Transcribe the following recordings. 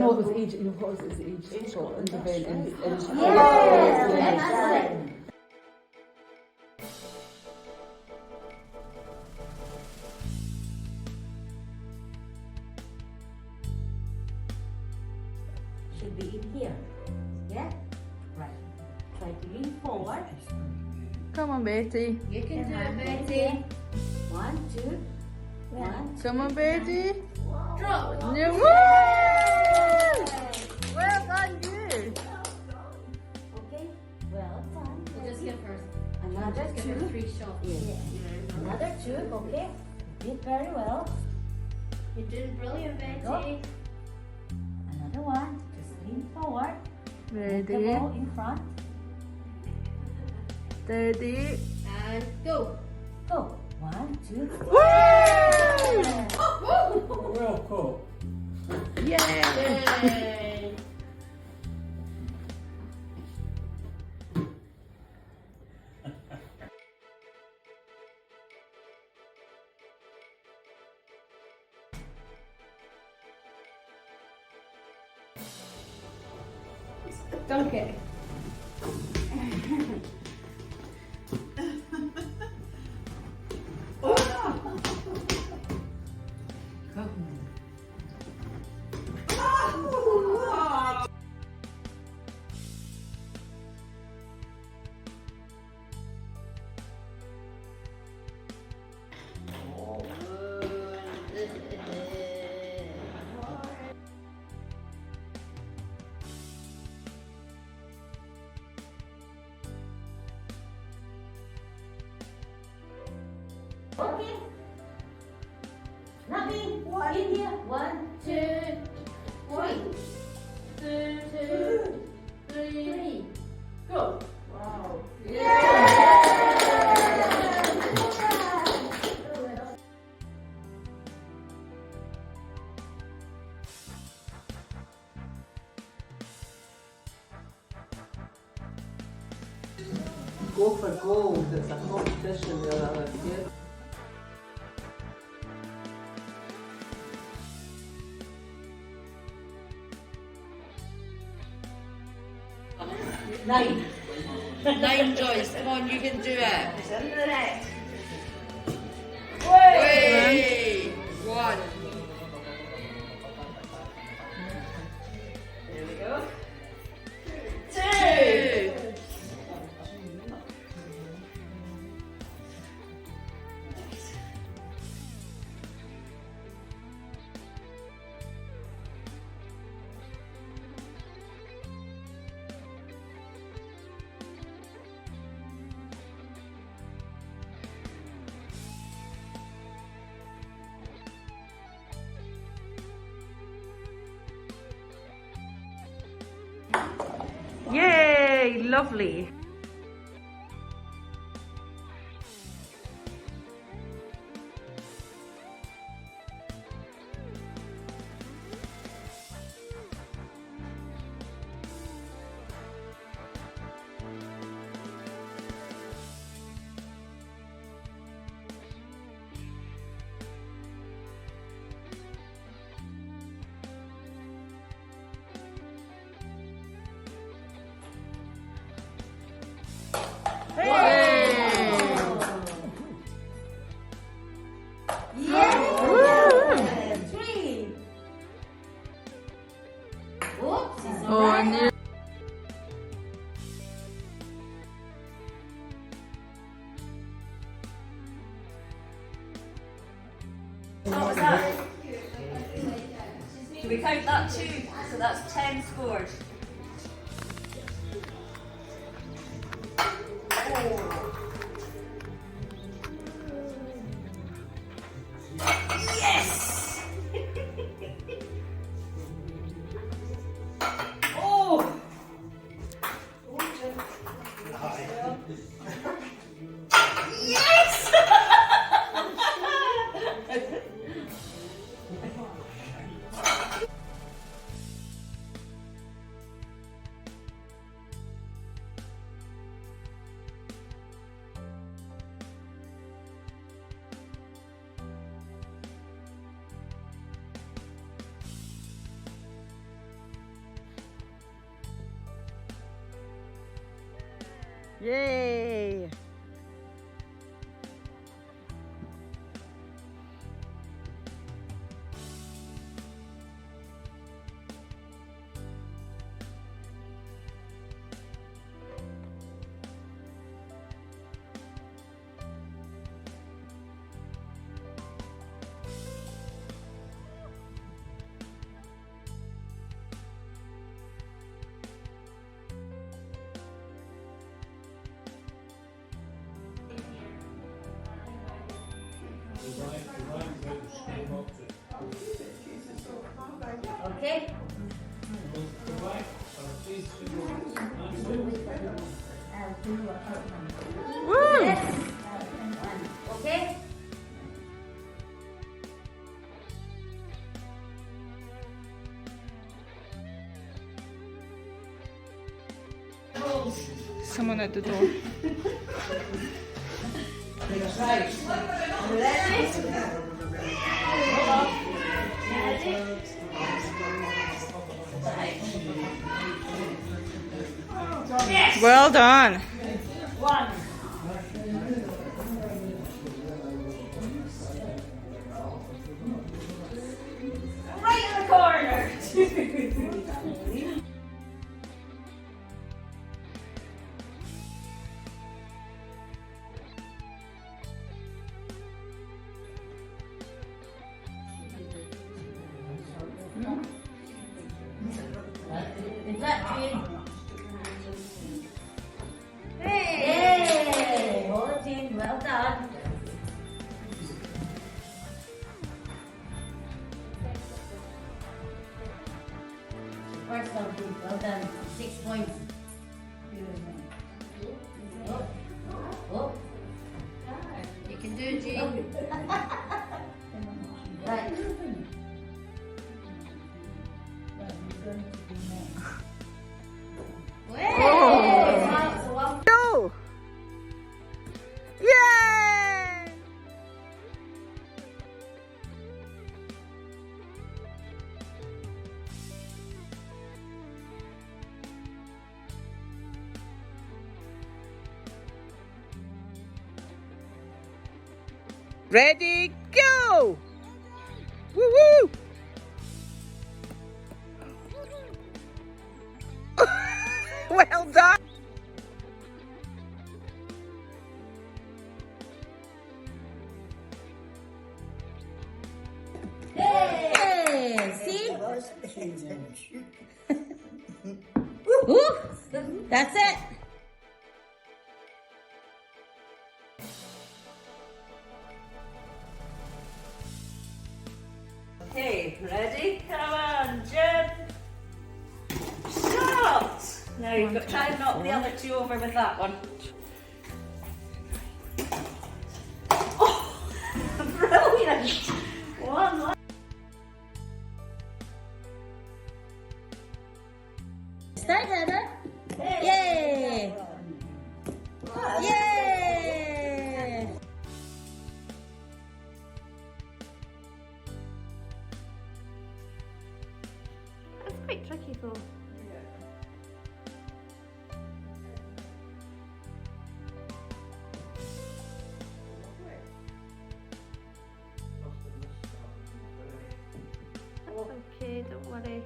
what was age? What was age? Score in the event? Yes. Should be in here. Yeah? Right. Try to lean forward. Come on, Betty. You can do it, Betty. 1, 2. 1, 2. Come on, Betty. Drop. Yeah. Well done, you. Okay. Well done. We'll just give her. Another Just give her 2. 3 shots. Yeah. Another 2. Okay. Did very well. You're doing brilliant, Betty. Go. Another one. Just lean forward. The Ready, ball in front. steady. And go. Go. 1, 2. Well caught. Yeah. Yay. Dunk it. Okay. Nothing. In here. 1, 2, 3. 2, 3, go. Wow. G04Gold, it's a competition there last year. Nine. 9, Joyce. Come on, you can do it. It's under the net. Way! 1. There we go. 2. Yay! Lovely. Yes. 3. Oops. It's Oh, alright. and you. What was that? Do we count that too? So that's 10 scored. Yes! Oh! Yes! Yay! Okay? Woo! Yes. Okay? Someone at the door. Well done. One. Right in the corner. Is that you? Hey! Hold it in. Well done. First one, well done. 6 points. Oh. Oh. You can do it, Jean. Right. Oh. Go! Yay! Ready, go! Woo woo! Well done! Hey! See? Woo! That's it. Okay, ready? Come on, Jen. Shot! Now you've got to try and knock the other two over with that one. Oh, brilliant! One left. Start, Heather. Yay! Yay! That's quite tricky though. That's okay, don't worry.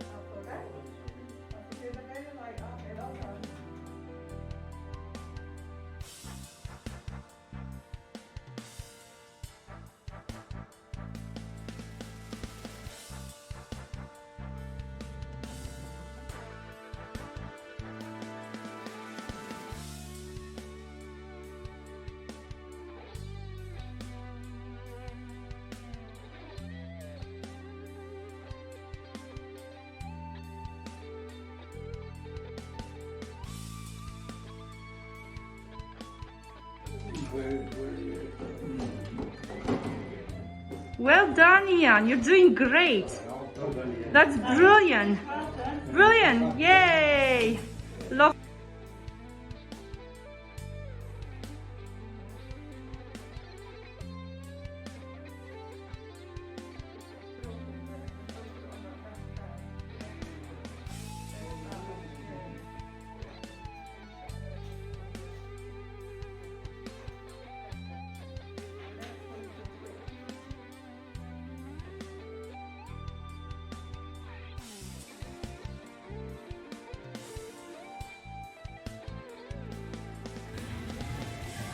Well done, Ian. You're doing great. That's brilliant. Brilliant. Yay. Love.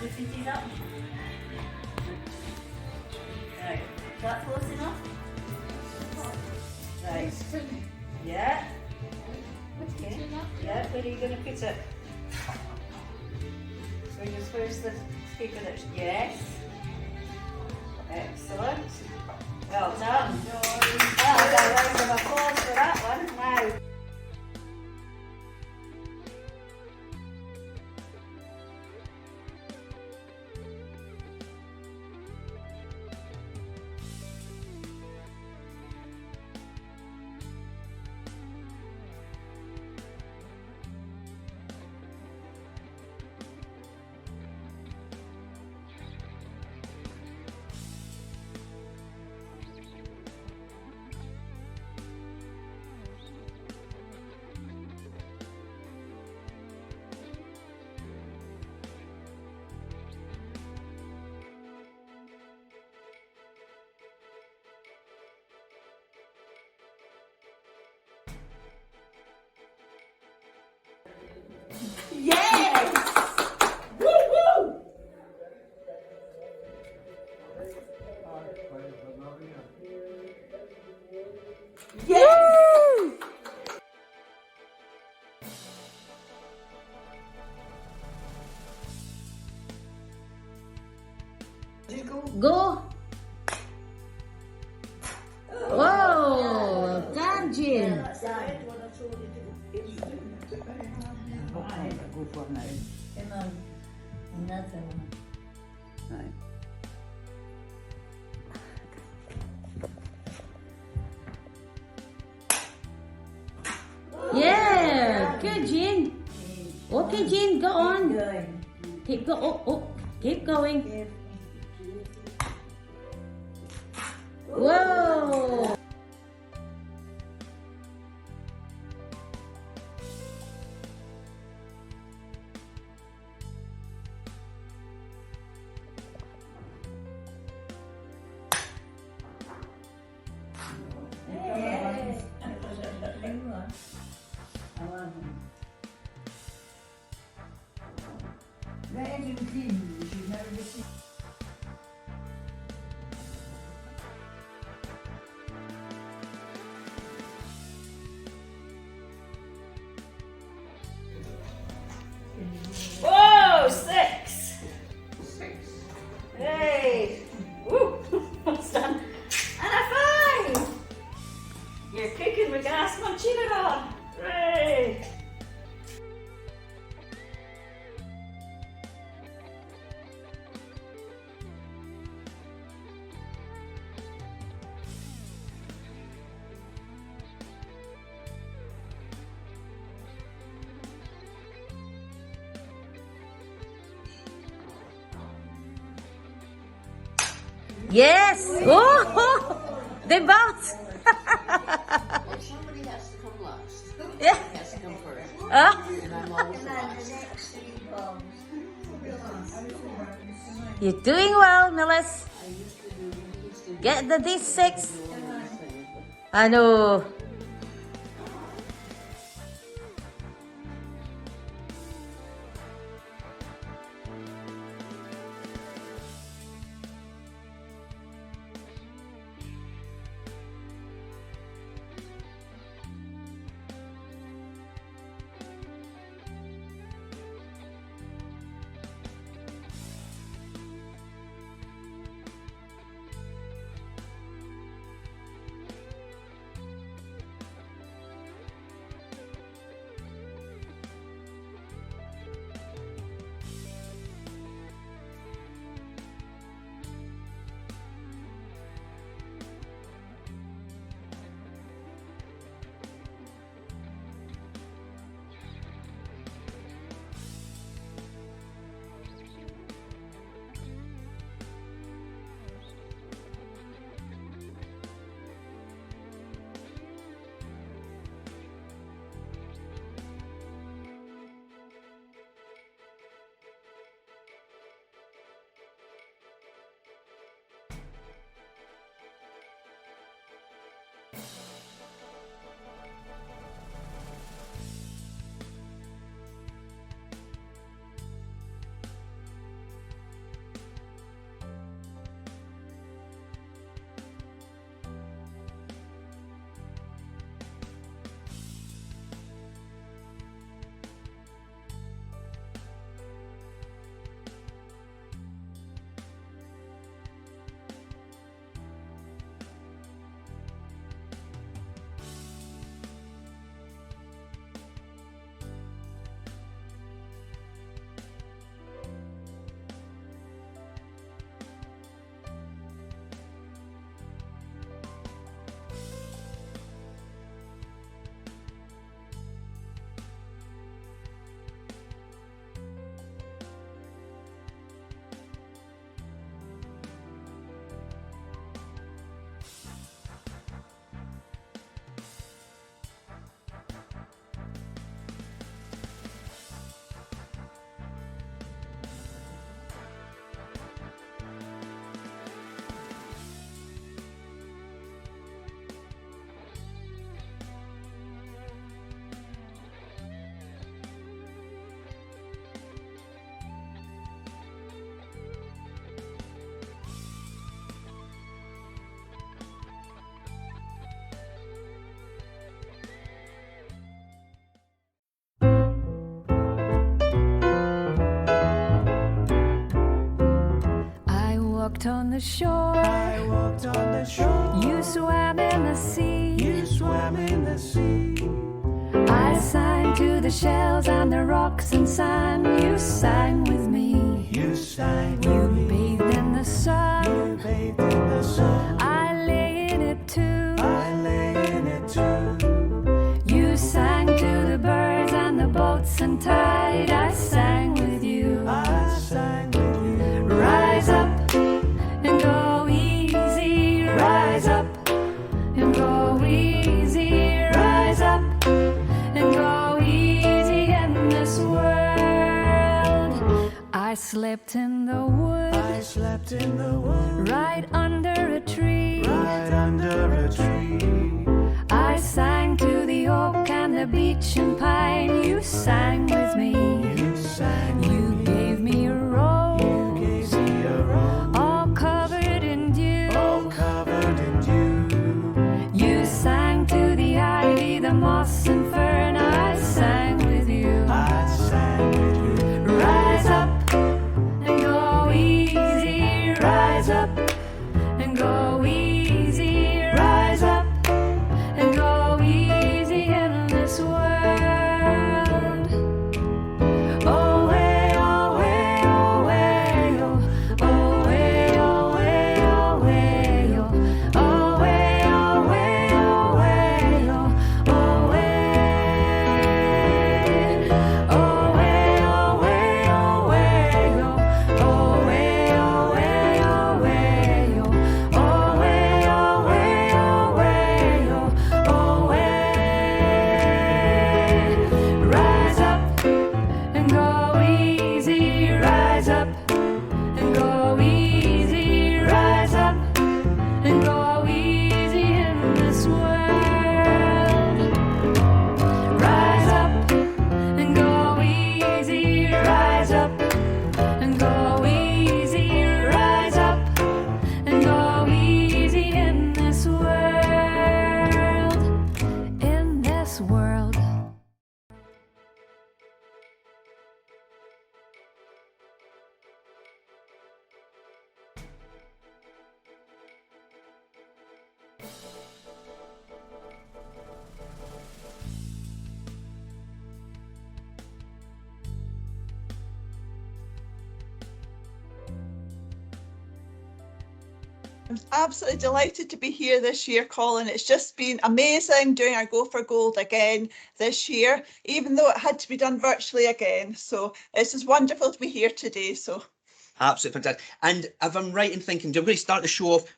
the fitties up. Right. Is that close enough? Right. Yeah. Okay. Yeah, where are you going to put it? Where's the paper that's... Yes. Excellent. Well done. I'll get a round of applause for that one. Now. Yes! Woo woo! Yes! Go. Whoa, done, Jim. Go for now. Come on, another one. Right. Yeah, good, Jean. Okay, Jean, go on. Keep go. Keep going. Whoa. Whoa, 6. Hey. Woo. What's done? And a 5. You're kicking the gas machine on. Hooray. Yes. Oh, they both. Well, somebody has to come last. Yeah. Somebody has to come first. Ah, And I'm always last. you're doing well, Millis. I used to do Get the D6. all these things, but I know. the shore. I walked on the shore. You swam in the sea. You swam in the sea. I sang to the shells and the rocks and sand. You sang with me. You sang You with me. bathed in the sun. You bathed in the sun. I lay in it too. I lay in it too. You sang to the birds and the boats and tide. I sang with you. I sang with you. Rise up and go easy. Rise up and go easy. Rise up and go easy in this world. I slept in the woods. I slept in the woods. Right under a tree. Right under a tree. I sang to the oak and the beech and pine. You sang with me. You sang with You me. gave me a rose. You gave me a rose. All covered in dew. All covered in dew. You sang to the ivy, the moss and fern. I sang with you. I sang with you. Rise up and go easy. Rise up and go easy. Rise up and go easy in this world. Oh, way, oh, way, oh, way, oh. Oh, way, oh, way, oh, way, oh. Oh, way, oh, way, oh, way, oh. Oh, way. Oh, way, oh, way, oh, way, oh. Oh, way, oh, way, oh, way, oh. Oh, way, oh, way, oh, way, oh. Oh, way. Rise up and go easy. Rise up and go easy. Rise up and go easy in this world. Rise up and go easy. Rise up and go easy. Rise up and go easy in this world. In this world. I'm absolutely delighted to be here this year, Colin. It's just been amazing doing our Go for Gold again this year, even though it had to be done virtually again. So it's just wonderful to be here today. So Absolutely fantastic. And if I'm right in thinking, I'm going to start the show off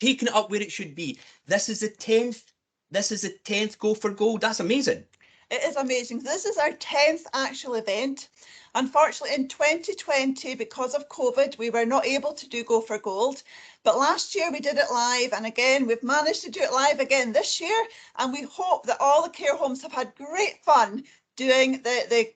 taking it up where it should be. This is the 10th. This is the 10th Go for Gold. That's amazing. it is amazing. This is our 10th actual event. Unfortunately, in 2020, because of COVID, we were not able to do Go for Gold. But last year we did it live. And again, we've managed to do it live again this year. And we hope that all the care homes have had great fun doing the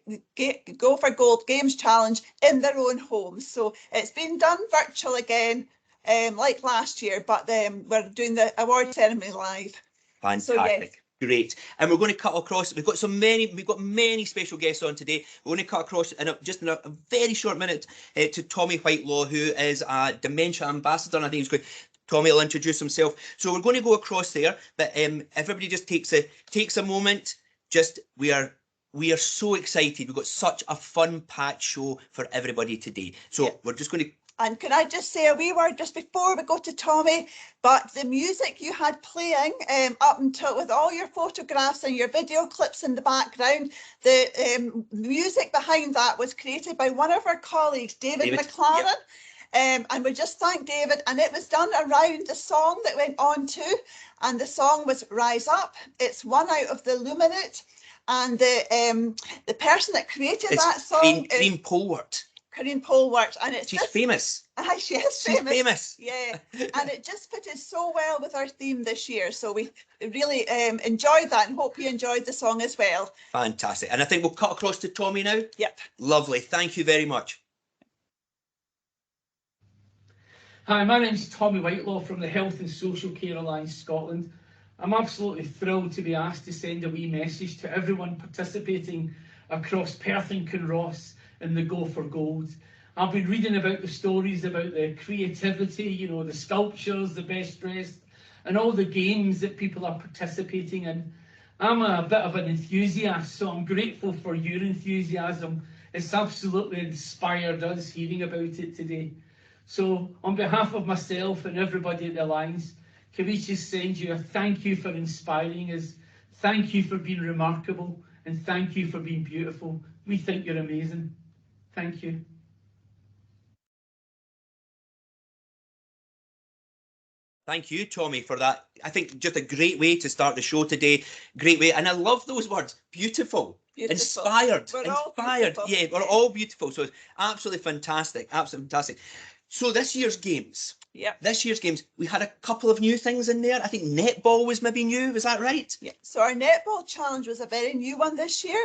Go for Gold Games Challenge in their own homes. So it's been done virtual again, like last year, but we're doing the award ceremony live. Fantastic. So, yes. Great. And we're going to cut across. We've got many special guests on today. We're going to cut across in just in a very short minute to Tommy Whitelaw, who is a dementia ambassador. And I think he's going. Tommy will introduce himself. So we're going to go across there. But if everybody just takes a moment, we are so excited. We've got such a fun-packed show for everybody today. So yeah. We're just going to. And can I just say a wee word just before we go to Tommy, but the music you had playing up until with all your photographs and your video clips in the background, the music behind that was created by one of our colleagues, David McLaren. Yep. And we just thank David, and it was done around the song that went on to, and the song was Rise Up. It's one out of the Luminate, and the person that created that song is Green Polwart. Corinne Polwart, and she's famous. She is famous. She's famous. Yeah, and it just fitted so well with our theme this year. So we really enjoyed that, and hope you enjoyed the song as well. Fantastic. And I think we'll cut across to Tommy now. Yep. Lovely. Thank you very much. Hi, my name's Tommy Whitelaw from the Health and Social Care Alliance Scotland. I'm absolutely thrilled to be asked to send a wee message to everyone participating across Perth and Kinross in the Go for Gold. I've been reading about the stories about the creativity, you know, the sculptures, the best dressed, and all the games that people are participating in. I'm a bit of an enthusiast, so I'm grateful for your enthusiasm. It's absolutely inspired us hearing about it today. So on behalf of myself and everybody at the Alliance, can we just send you a thank you for inspiring us, thank you for being remarkable, and thank you for being beautiful. We think you're amazing. Thank you. Thank you, Tommy, for that. I think just a great way to start the show today. Great way. And I love those words. Beautiful. Beautiful. Inspired. We're all Inspired. beautiful. Yeah, we're all beautiful. So it's absolutely fantastic. Absolutely fantastic. So this year's games. Yep. This year's games, we had a couple of new things in there. I think netball was maybe new. Was that right? Yeah. So our netball challenge was a very new one this year.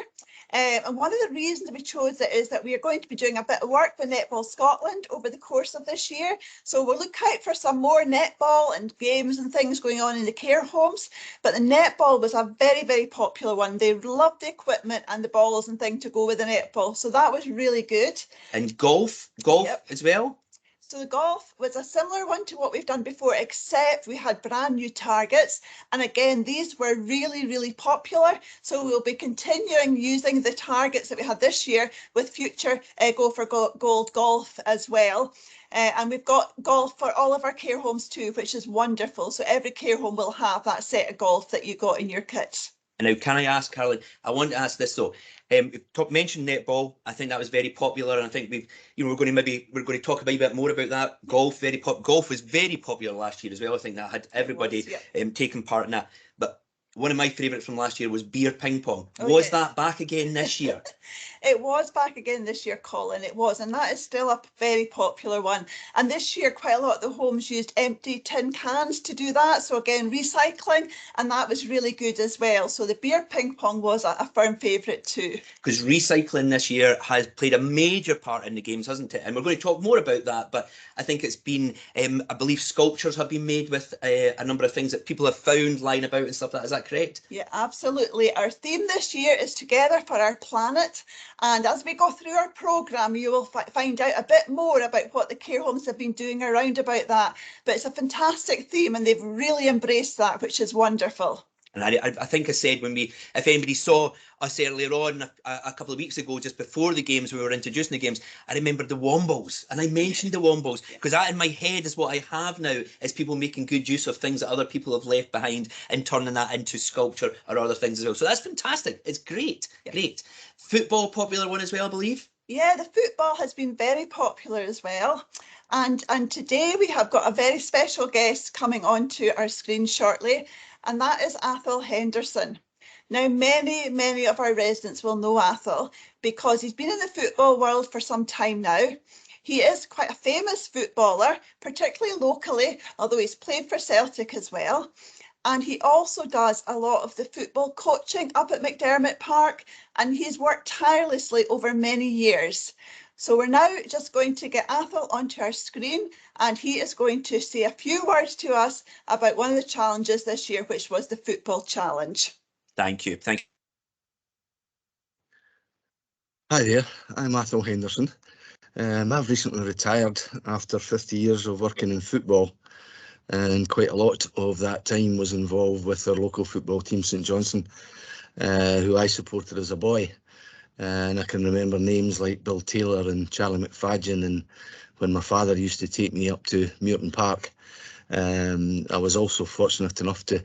And one of the reasons we chose it is that we are going to be doing a bit of work with Netball Scotland over the course of this year. So we'll look out for some more netball and games and things going on in the care homes. But the netball was a very, very popular one. They loved the equipment and the balls and things to go with the netball. So that was really good. And golf Yep. as well. So the golf was a similar one to what we've done before, except we had brand new targets. And again, these were really, really popular. So we'll be continuing using the targets that we had this year with future G04Gold golf as well. And we've got golf for all of our care homes too, which is wonderful. So every care home will have that set of golf that you got in your kit. And now, can I ask, Caroline, I want to ask this though. Mentioned netball. I think that was very popular, and I think we're going to talk a bit more about that. Golf, golf was very popular last year as well. I think that had everybody taking part in that. But one of my favourites from last year was beer ping pong. Was that back again this year? It was back again this year, Colin. It was, and that is still a very popular one. And this year, quite a lot of the homes used empty tin cans to do that. So again, recycling, and that was really good as well. So the beer ping pong was a firm favourite too. Because recycling this year has played a major part in the games, hasn't it? And we're going to talk more about that. But I think it's been, I believe sculptures have been made with a number of things that people have found lying about and stuff like that. Is that correct? Yeah, absolutely. Our theme this year is Together for Our Planet. And as we go through our programme, you will find out a bit more about what the care homes have been doing around about that. But it's a fantastic theme and they've really embraced that, which is wonderful. And I think I said if anybody saw us earlier on a couple of weeks ago, just before the games, we were introducing the games, I remembered the Wombles, and I mentioned the Wombles because that in my head is what I have now, is people making good use of things that other people have left behind and turning that into sculpture or other things as well. So that's fantastic. It's great, great. Football, popular one as well, I believe. Yeah, the football has been very popular as well. And today we have got a very special guest coming onto our screen shortly, and that is Athol Henderson. Now, many of our residents will know Athol because he's been in the football world for some time now. He is quite a famous footballer, particularly locally, although he's played for Celtic as well. And he also does a lot of the football coaching up at McDermott Park, and he's worked tirelessly over many years. So we're now just going to get Athol onto our screen, and he is going to say a few words to us about one of the challenges this year, which was the football challenge. Thank you. Thank you. Hi there, I'm Athol Henderson. I've recently retired after 50 years of working in football, and quite a lot of that time was involved with our local football team, St Johnstone, who I supported as a boy. And I can remember names like Bill Taylor and Charlie McFadden, and when my father used to take me up to Muirton Park. I was also fortunate enough to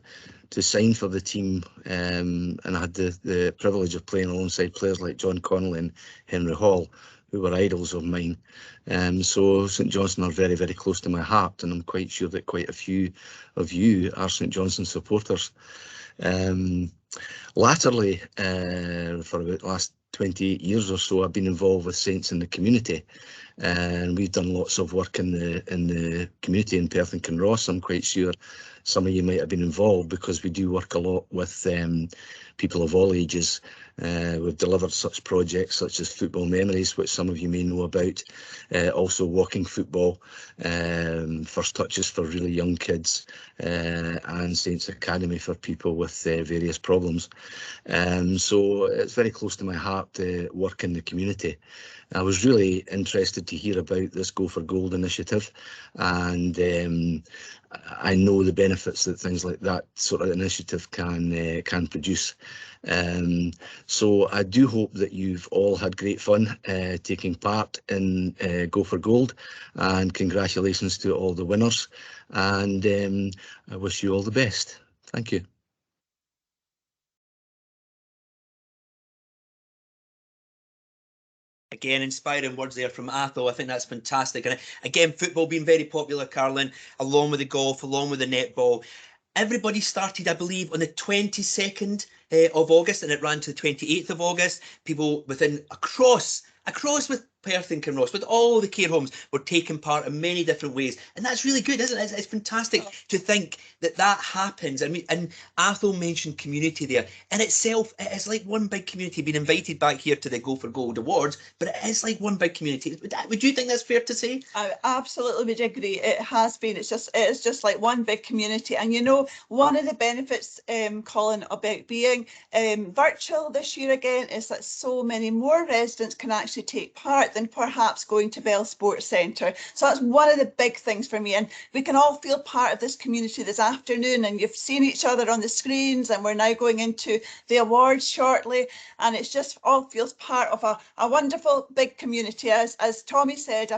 sign for the team, and I had the privilege of playing alongside players like John Connolly and Henry Hall, who were idols of mine. So St Johnstone are very, very close to my heart, and I'm quite sure that quite a few of you are St Johnstone supporters. Latterly, for about the last 28 years or so, I've been involved with Saints in the community, and we've done lots of work in the community in Perth and Kinross. I'm quite sure some of you might have been involved, because we do work a lot with people of all ages. We've delivered such projects such as Football Memories, which some of you may know about, also walking football, first touches for really young kids, and Saints Academy for people with various problems. So it's very close to my heart to work in the community. I was really interested to hear about this Go4Gold initiative, and I know the benefits that things like that sort of initiative can produce. So I do hope that you've all had great fun taking part in Go4Gold, and congratulations to all the winners, and I wish you all the best. Thank you. Again, inspiring words there from Athol. I think that's fantastic. And again, football being very popular, Carolyn, along with the golf, along with the netball. Everybody started, I believe, on the 22nd of August, and it ran to the 28th of August. People within across with Perth and Kinross, with all the care homes, were taking part in many different ways, and that's really good, isn't it? It's fantastic to think that that happens. I mean, and Athol mentioned community there. In itself, it is like one big community. Being invited back here to the Go4Gold Awards, but it is like one big community. Would you think that's fair to say? I absolutely would agree. It has been. It's just like one big community. And you know, one of the benefits, Colin, about being virtual this year again is that so many more residents can actually take part than perhaps going to Bell Sports Centre. So that's one of the big things for me. And we can all feel part of this community this afternoon, and you've seen each other on the screens, and we're now going into the awards shortly, and it's just all feels part of a wonderful big community. As Tommy said,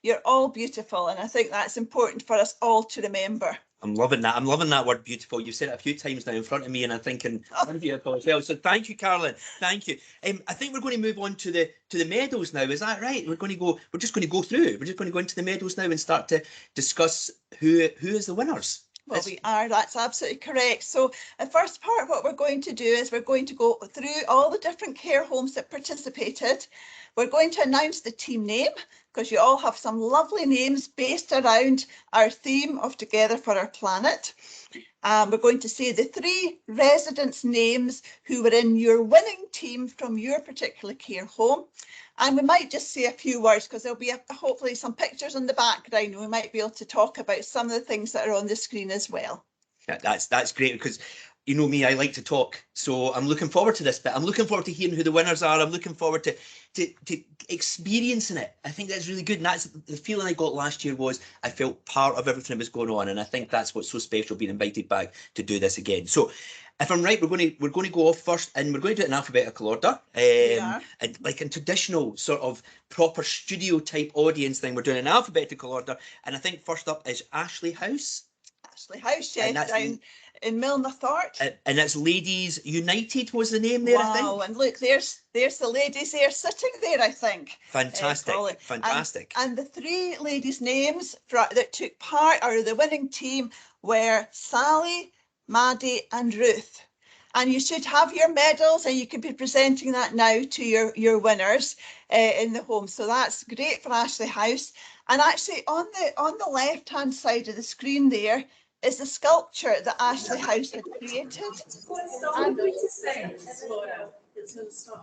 you're all beautiful, and I think that's important for us all to remember. I'm loving that. I'm loving that word beautiful. You've said it a few times now in front of me, and I'm thinking I'm beautiful as well. So thank you, Carolyn. Thank you. I think we're going to move on to the medals now. Is that right? We're just going to go into the medals now and start to discuss who is the winners. Well, we are. That's absolutely correct. So the first part, what we're going to do is we're going to go through all the different care homes that participated. We're going to announce the team name, because you all have some lovely names based around our theme of Together for Our Planet. We're going to say the 3 residents' names who were in your winning team from your particular care home. And we might just say a few words, because there'll be hopefully some pictures in the background, and we might be able to talk about some of the things that are on the screen as well. Yeah, that's great, because you know me, I like to talk, so I'm looking forward to this bit. I'm looking forward to hearing who the winners are. I'm looking forward to experiencing it. I think that's really good, and that's the feeling I got last year. Was I felt part of everything that was going on, and I think that's what's so special, being invited back to do this again. So if I'm right, we're going to go off first, and we're going to do it in alphabetical order, and like in traditional sort of proper studio type audience thing. We're doing an alphabetical order, and I think first up is Ashley House. Ashley House, yes, down in Milner Thort. And that's Ladies United was the name there, I think. Wow, and look, there's the ladies there sitting there, I think. Fantastic, fantastic. And the 3 ladies' names that took part, or the winning team, were Sally, Maddie and Ruth. And you should have your medals, and you could be presenting that now to your winners in the home. So that's great for Ashley House. And actually on the left hand side of the screen there is the sculpture that Ashley House had created. I'm going to sing.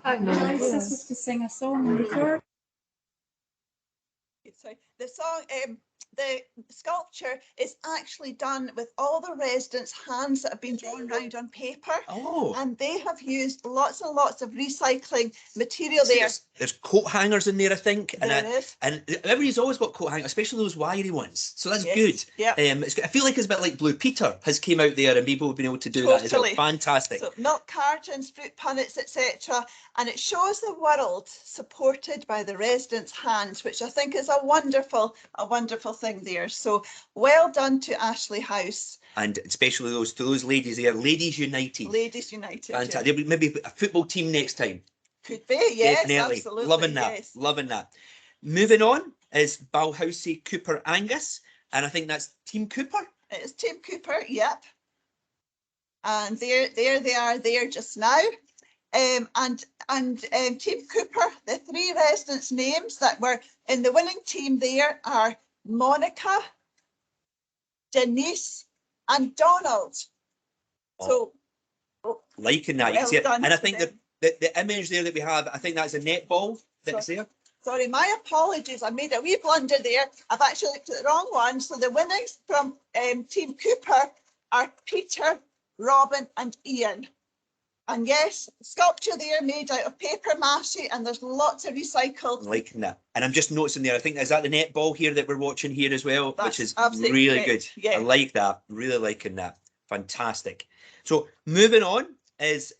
I'm supposed to sing a song before. Sorry, the song, the sculpture is actually done with all the residents' hands that have been drawn around on paper. Oh. And they have used lots and lots of recycling material there. There's coat hangers in there, I think. And everybody's always got coat hangers, especially those wiry ones. So that's good. Yeah. I feel like it's a bit like Blue Peter has came out there, and people have been able to do that as well. Fantastic. So milk cartons, fruit punnets, etc. And it shows the world supported by the residents' hands, which I think is a wonderful thing there. So well done to Ashley House. And especially to those ladies there, Ladies United. Ladies United. Fantastic. Yeah. Maybe a football team next time. Could be, yes, definitely. Absolutely. Loving that, yes. Loving that. Moving on is Balhousie Cooper Angus, and I think that's Team Cooper. It is Team Cooper, yep. And there they are there just now. And Team Cooper, the 3 residents' names that were in the winning team there are Monica, Denise and Donald. So, Liking that. You can well see it. done And I to think them. the image there that we have, I think that's a netball that's there. Sorry, my apologies. I made a wee blunder there. I've actually looked at the wrong one. So the winners from Team Cooper are Peter, Robin and Ian. And yes, sculpture there made out of paper mache, and there's lots of recycled. Liking that. And I'm just noticing there, I think, is that the netball here that we're watching here as well, That's which is absolutely really correct. good. Yeah. I like that. Really liking that. Fantastic. So moving on is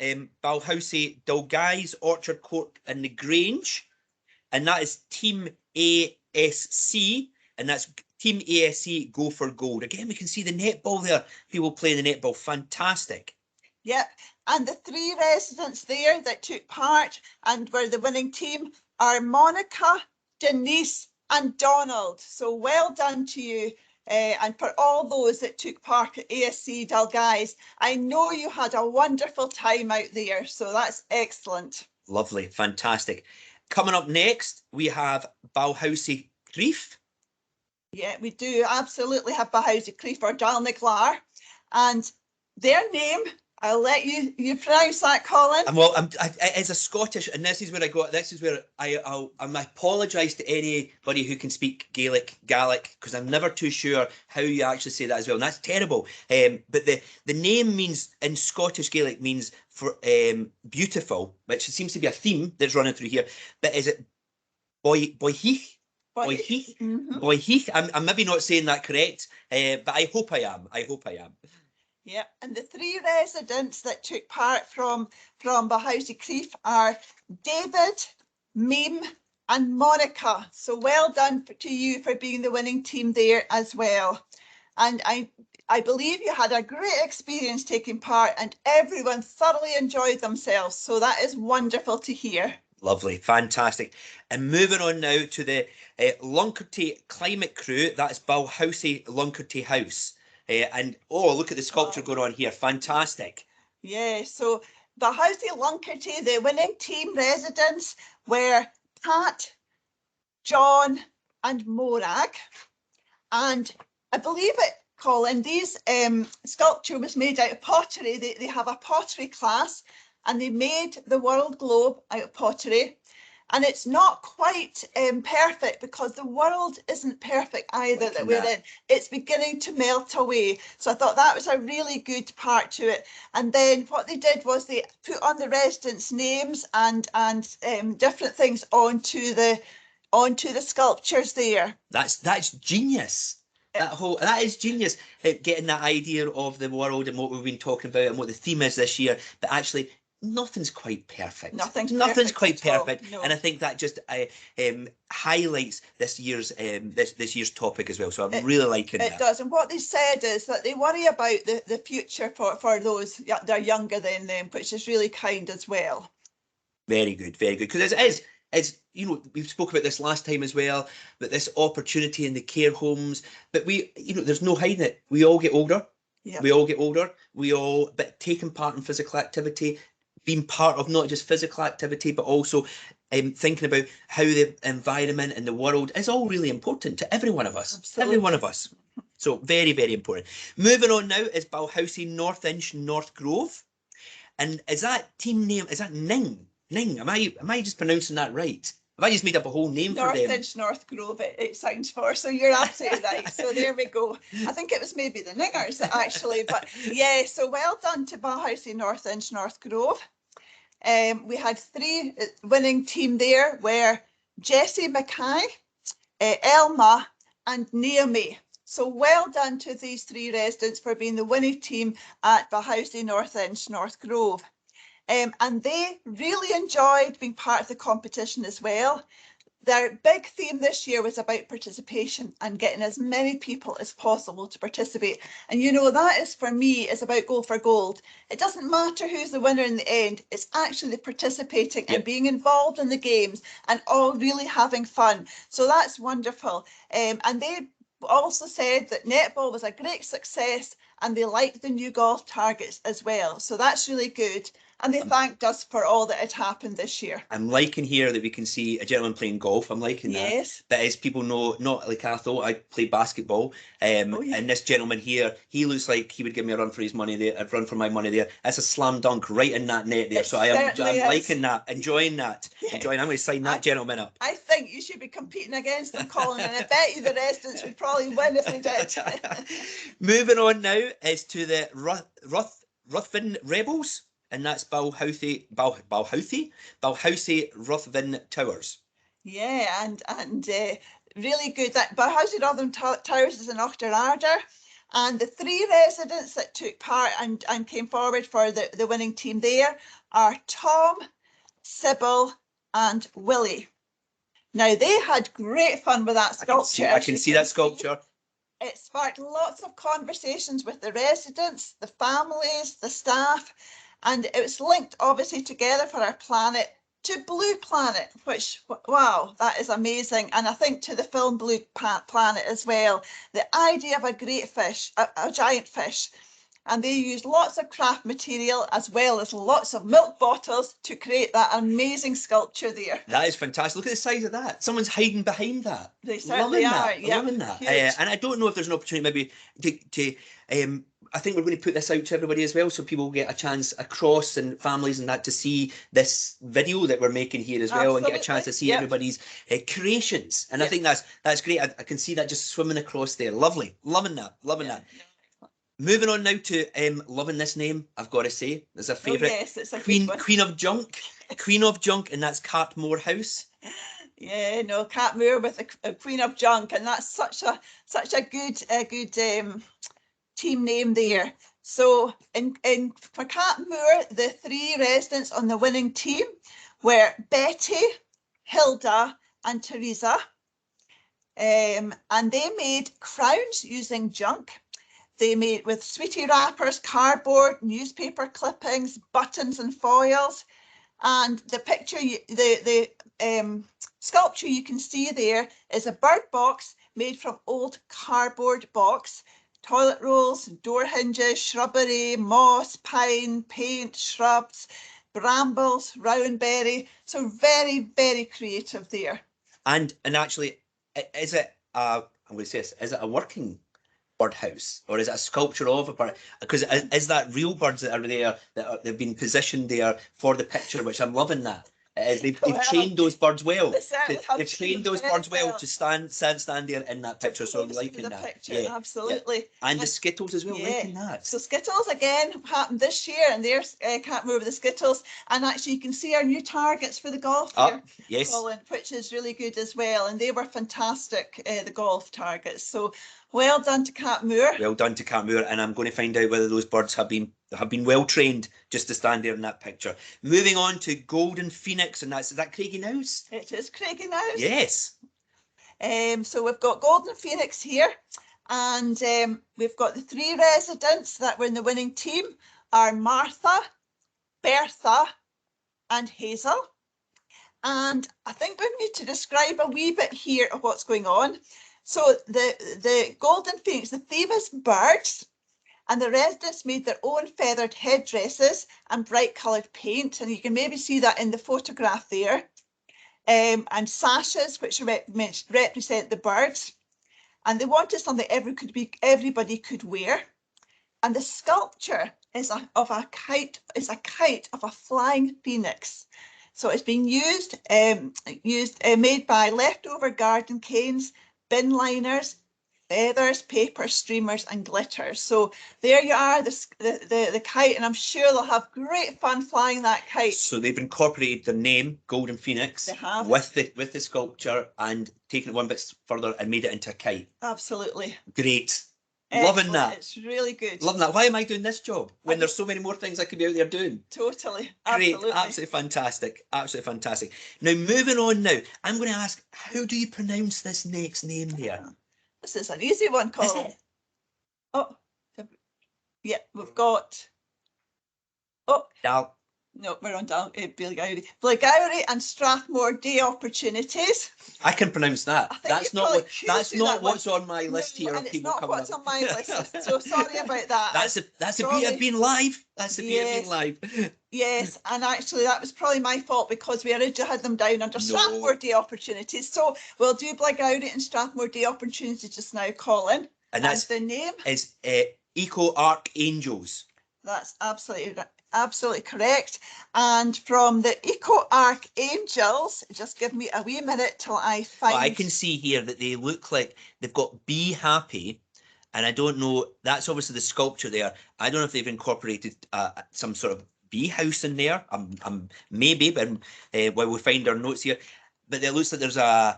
Balhousie, Dalguys, Orchard Court and the Grange. And that is Team ASC. And that's Team ASC Go for Gold. Again, we can see the netball there. People playing the netball. Fantastic. Yep. And the 3 residents there that took part and were the winning team are Monica, Denise and Donald. So well done to you. And for all those that took part at ASC Dalguys, I know you had a wonderful time out there. So that's excellent. Lovely. Fantastic. Coming up next, we have Balhousie Creef. Yeah, we do absolutely have Balhousie Creef or Dalnaglar. And their name, I'll let you pronounce that, Colin. And well, it's a Scottish, and this is where I go. This is where I'm apologise to anybody who can speak Gaelic, because I'm never too sure how you actually say that as well. And that's terrible. But the name means in Scottish Gaelic means for beautiful, which seems to be a theme that's running through here. But is it Boyheath? Boyheath. Boyheath. I'm maybe not saying that correct, but I hope I am. I hope I am. Yeah, and the 3 residents that took part from Balhousie Creef are David, Meme and Monica. So well done to you for being the winning team there as well. And I believe you had a great experience taking part and everyone thoroughly enjoyed themselves. So that is wonderful to hear. Lovely, fantastic. And moving on now to the Lunkerty Climate Crew. That's Balhousie Lunkerty House. And oh, look at the sculpture going on here. Fantastic. Yeah, so Balhousie Lunkerty, the winning team residents were Pat, John and Morag. And I believe it, Colin, these sculpture was made out of pottery. They have a pottery class and they made the world globe out of pottery. And it's not quite perfect because the world isn't perfect either that we're in. It's beginning to melt away. So I thought that was a really good part to it. And then what they did was they put on the residents' names and different things onto the sculptures there. That's genius. That is genius. Getting that idea of the world and what we've been talking about and what the theme is this year, but actually nothing's quite perfect. Nothing's quite perfect. No. And I think that just highlights this year's topic as well. So I'm really liking that. It does. And what they said is that they worry about the future for those that are younger than them, which is really kind as well. Very good, very good. Because it's you know, we spoke about this last time as well, but this opportunity in the care homes. But there's no hiding it. We all get older. Yeah. We all get older. But taking part in physical activity, being part of not just physical activity, but also thinking about how the environment and the world is all really important to every one of us. Absolutely. Every one of us. So very, very important. Moving on now is Balhousie North Inch North Grove. And is that team name, is that Ning? Ning, am I just pronouncing that right? Have I just made up a whole name for them? North Inch North Grove, it sounds for, so you're absolutely right. So there we go. I think it was maybe the Ningers actually, but yeah, so well done to Balhousie North Inch North Grove. We had 3 winning team there where Jessie Mackay, Elma and Naomi. So well done to these 3 residents for being the winning team at Balhousie North Inch North Grove. And they really enjoyed being part of the competition as well. Their big theme this year was about participation and getting as many people as possible to participate. And that is, for me, is about Go for Gold. It doesn't matter who's the winner in the end. It's actually participating and being involved in the games and all really having fun. So that's wonderful. And they also said that netball was a great success and they liked the new golf targets as well. So that's really good. and they thanked us for all that had happened this year. I'm liking here that we can see a gentleman playing golf. I'm liking that. Yes. But as people know, not like I thought, I play basketball. Oh, yeah. And this gentleman here, he looks like he would give me a run for his money there. I'd run for my money there. That's a slam dunk right in that net there. It So I'm certainly is. liking that, enjoying that, Yeah. enjoying. I'm going to sign that gentleman up. I think you should be competing against them, Colin, and I bet you the residents would probably win if they did. Moving on now is to the Ruthven Rebels, and that's Balhousie Ruthven Towers. Yeah, and really good. That Balhousie Ruthven Towers is in Auchterarder, and the 3 residents that took part and came forward for the winning team there are Tom, Sybil, and Willie. Now they had great fun with that sculpture. I can see that sculpture. It sparked lots of conversations with the residents, the families, the staff, and it was linked obviously together for our planet to Blue Planet, which, wow, that is amazing. And I think to the film Blue Planet as well, the idea of a great fish, a giant fish, and they used lots of craft material as well as lots of milk bottles to create that amazing sculpture there. That is fantastic. Look at the size of that. Someone's hiding behind that. They certainly are. Yeah, Loving that. huge. And I don't know if there's an opportunity maybe to I think we're going to put this out to everybody as well, so people get a chance across and families and that to see this video that we're making here as well. Absolutely. And get a chance to see everybody's creations. And I think that's great. I can see that just swimming across there. Lovely. Loving that. That. Moving on now to loving this name, I've got to say, there's a favourite. Oh, yes, it's a Queen good one. Queen of Junk, and that's Cartmore House. Yeah, no, Cartmore with a Queen of Junk, and that's such a good team name there. So in for Cartmore, the 3 residents on the winning team were Betty, Hilda, and Teresa, and they made crowns using junk. They made with sweetie wrappers, cardboard, newspaper clippings, buttons and foils. And the picture, the sculpture you can see there is a bird box made from old cardboard box, toilet rolls, door hinges, shrubbery, moss, pine, paint, shrubs, brambles, roundberry. So very, very creative there. And actually, is it I'm going to say this, is it a working birdhouse, or is it a sculpture of a bird? Because is that real birds that are there they've been positioned there for the picture, which I'm loving that. They've trained those birds well. They've trained those birds well to stand there in that picture. So I'm liking that. Yeah, absolutely. Yeah. And the Skittles as well, liking that. So Skittles again happened this year, and there's can't move the Skittles. And actually, you can see our new targets for the golf here, yes, Colin, which is really good as well. And they were fantastic, the golf targets. So well done to Cartmore. Well done to Cartmore, and I'm going to find out whether those birds have been well trained just to stand there in that picture. Moving on to Golden Phoenix, and is that Craigie House? It is Craigie House. Yes. So we've got Golden Phoenix here, and we've got the 3 residents that were in the winning team are Martha, Bertha, and Hazel. And I think we need to describe a wee bit here of what's going on. So the Golden Phoenix, the theme is birds, and the residents made their own feathered headdresses and bright coloured paint, and you can maybe see that in the photograph there, and sashes which represent the birds, and they wanted something everybody could wear. And the sculpture is a kite of a flying phoenix. So it's been made by leftover garden canes, bin liners, feathers, paper, streamers, and glitters. So there you are, the kite, and I'm sure they'll have great fun flying that kite. So they've incorporated the name Golden Phoenix with the sculpture and taken it one bit further and made it into a kite. Absolutely. Great. Loving that. It's really good. Loving that. Why am I doing this job when there's so many more things I could be out there doing? Totally. Great. Absolutely. Absolutely fantastic. Absolutely fantastic. Now, moving on now, I'm going to ask, how do you pronounce this next name there? This is an easy one, Colin. Oh, yeah, we've got... Oh, No, we're on Blairgowrie. Blairgowrie and Strathmore Day Opportunities. I can pronounce that. I think That's you not probably what. could That's do not that one. what's on my list here No, of and it's people not coming what's up. on my list, so sorry about that. That's the beauty of being live. That's the beauty of being live. Yes, and actually that was probably my fault because we originally had them down under Strathmore Day Opportunities. So we'll do Blairgowrie and Strathmore Day Opportunities just now, Colin. And that's the name is Eco Archangels. That's absolutely correct. And from the Eco Archangels, just give me a wee minute till I find. Well, I can see here that they look like they've got Be Happy, and I don't know. That's obviously the sculpture there. I don't know if they've incorporated some sort of bee house in there. Maybe, but while we find our notes here, but it looks like there's a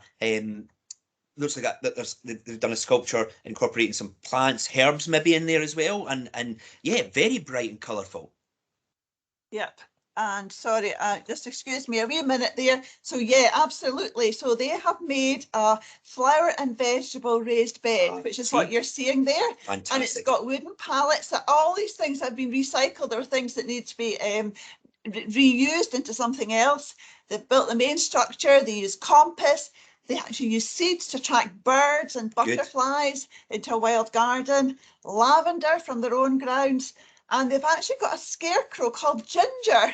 looks like that they've done a sculpture incorporating some plants, herbs maybe in there as well, and yeah, very bright and colourful. Yep. And sorry, just excuse me a wee minute there. So yeah, absolutely. So they have made a flower and vegetable raised bed, which is what you're seeing there. Fantastic. And it's got wooden pallets. That all these things have been recycled. There are things that need to be reused into something else. They've built the main structure. They use compost. They actually use seeds to attract birds and butterflies into a wild garden, lavender from their own grounds, and they've actually got a scarecrow called Ginger,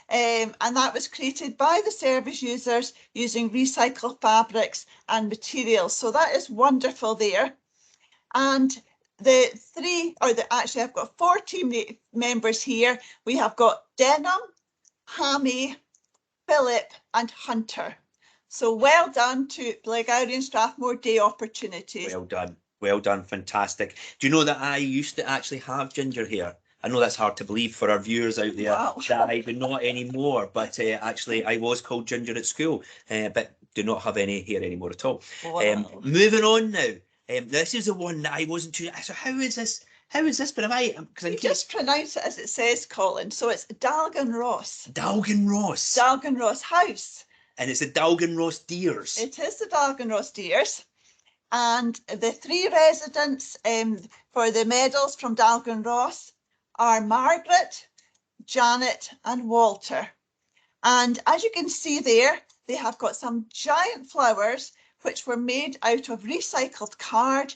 and that was created by the service users using recycled fabrics and materials. So that is wonderful there. And actually I've got 4 team members here. We have got Denham, Hammy, Philip and Hunter. So well done to Blairgowrie and Strathmore Day Opportunities. Well done, fantastic. Do you know that I used to actually have ginger hair? I know that's hard to believe for our viewers out there, that I do not anymore, but actually I was called Ginger at school, but do not have any hair anymore at all. Wow. Moving on now, this is the one that I wasn't too, so how is this? How is this? But am I? You just pronounce it as it says, Colin. So it's Dalganross. Dalganross. Dalganross House. And it's the Dalganross Deers. It is the Dalganross Deers. And the 3 residents for the medals from Dalganross are Margaret, Janet and Walter. And as you can see there, they have got some giant flowers which were made out of recycled card,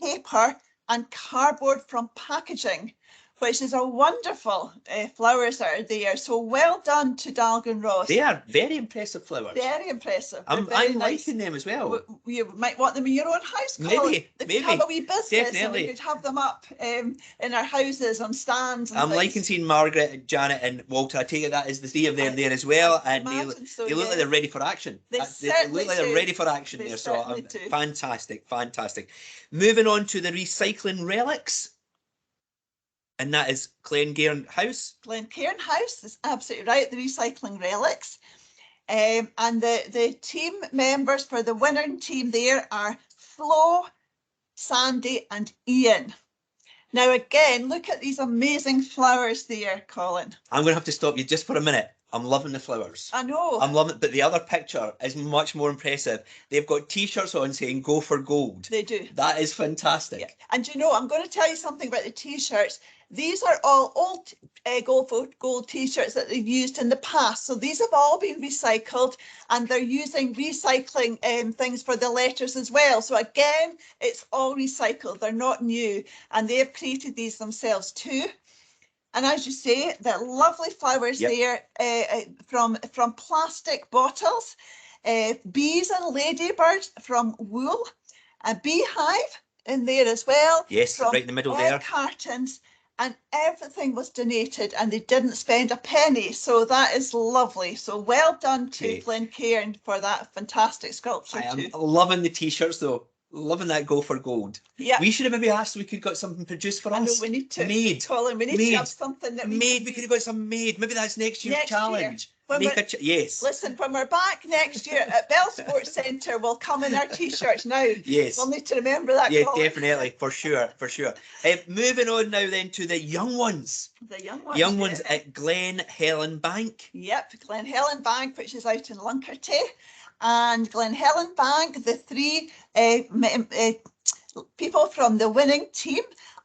paper and cardboard from packaging, which is a wonderful flowers that are there. So well done to Dalganross. They are very impressive flowers. Very impressive. I'm liking them as well. You might want them in your own house, Colin. Maybe. If you have a wee business, Definitely. and we could have them up in our houses on stands. And I'm things. liking seeing Margaret, Janet and Walter. I take it that is the 3 of them there as well, and they look like they're ready for action. They look like they're ready for action there. So fantastic, fantastic. Moving on to the recycling relics. And that is Glencairn House. Glencairn House is absolutely right. The recycling relics. And the team members for the winning team there are Flo, Sandy and Ian. Now again, look at these amazing flowers there, Colin. I'm going to have to stop you just for a minute. I'm loving the flowers. I know. I'm loving it, but the other picture is much more impressive. They've got T-shirts on saying G04Gold. They do. That is fantastic. Yeah. And you know, I'm going to tell you something about the T-shirts. These are all old G04Gold T-shirts that they've used in the past. So these have all been recycled and they're using recycling things for the letters as well. So again, it's all recycled. They're not new. And they have created these themselves too. And as you say, the lovely flowers there from plastic bottles, bees and ladybirds from wool, a beehive in there as well. Yes, from right in the middle egg there. Cartons, and everything was donated and they didn't spend a penny. So that is lovely. So well done to Glencairn for that fantastic sculpture. I am loving the T-shirts though. Loving that G04Gold. Yeah. We should have maybe asked if we could got something produced for us. I know, we need to. Made. Colin, we need to have something that we could have got some made. Maybe that's next year's challenge. Yes. Listen, when we're back next year at Bell Sports Centre, we'll come in our T-shirts now. Yes. We'll need to remember that. Yeah, definitely, for sure. Moving on now then to the young ones. The young ones. Young ones at Glen Helen Bank. Yep, Glen Helen Bank, which is out in Luncarty. And Glen Helen Bank, the 3 people from the winning team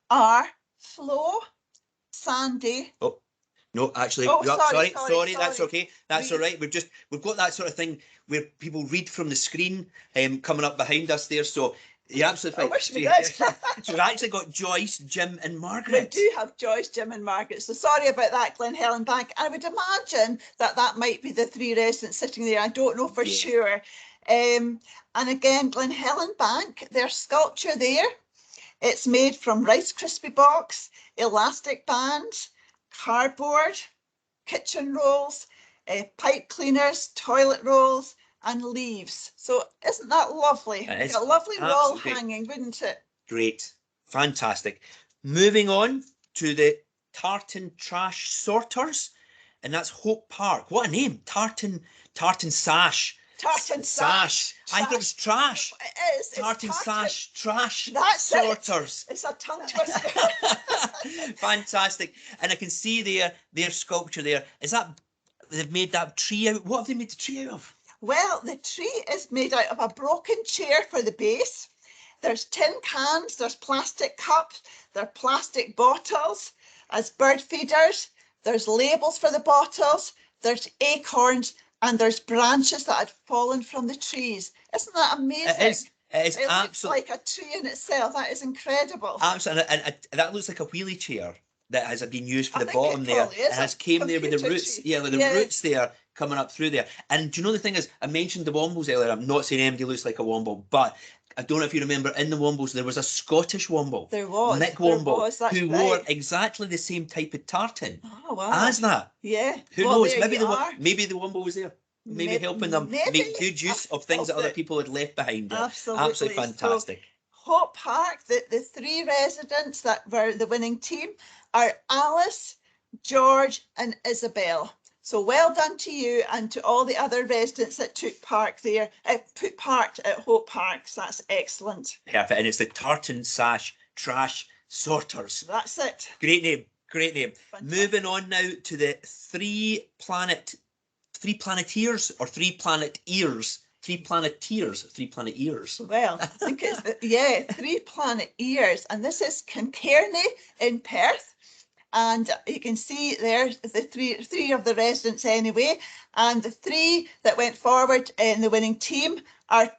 are Flo, Sandy. Oh, No, actually, Oh, no, sorry, that's okay. That's all Read. right. We've got that sort of thing where people read from the screen coming up behind us there. So you're absolutely I fine. wish we So, did. so we've actually got Joyce, Jim, and We Margaret. do have Joyce, Jim and Margaret. So sorry about that, Glen Helen Bank. I would imagine that that might be the three residents sitting there. I don't know for Yeah. sure. And again, Glen Helen Bank, their sculpture there, it's made from Rice Krispie box, elastic bands, cardboard, kitchen rolls, pipe cleaners, toilet rolls, and leaves. So isn't that lovely? It is A lovely wall absolutely hanging, wouldn't it? great. Fantastic. Moving on to the Tartan Trash Sorters, and that's Hope Park. What a name! Tartan Sash. Tartan sash. I thought it was trash. It is. Tartan Sash Trash That's Sorters. It's a tongue twister. Fantastic. And I can see their sculpture there. Is that, they've made that tree out? What have they made the tree out of? Well, the tree is made out of a broken chair for the base. There's tin cans, there's plastic cups, there are plastic bottles as bird feeders. There's labels for the bottles, there's acorns, and there's branches that had fallen from the trees. Isn't that amazing? It is. It is It looks absolutely. like a tree in itself. That is incredible. Absolutely, and that looks like a wheelie chair that has been used for I the think it bottom there. probably is It has a came there with the computer roots. tree. Yeah, with the Yeah. roots there coming up through there. And do you know the thing is, I mentioned the Wombles earlier. I'm not saying anybody looks like a Womble, but I don't know if you remember in the Wombles there was a Scottish Womble. There was. Mick there Womble, was, that's who right. wore exactly the same type of tartan Oh, wow. as that. Yeah. Who Well, knows? there Maybe you are. maybe the Womble was there. Maybe helping them maybe make good use of things that of other it. people had left behind. There. Absolutely. Absolutely fantastic. So, Hope Park, the three residents that were the winning team are Alice, George, and Isabel. So well done to you and to all the other residents that took part there, put part at Hope Park. So that's excellent. Perfect. And it's the Tartan Sash Trash Sorters. That's it. Great name. Great name. Fantastic. Moving on now to the three planeteers or three planet ears. Three planet ears. Well, I think it's, yeah, three planet ears. And this is Kincairney in Perth. And you can see there the three of the residents anyway. And the three that went forward in the winning team are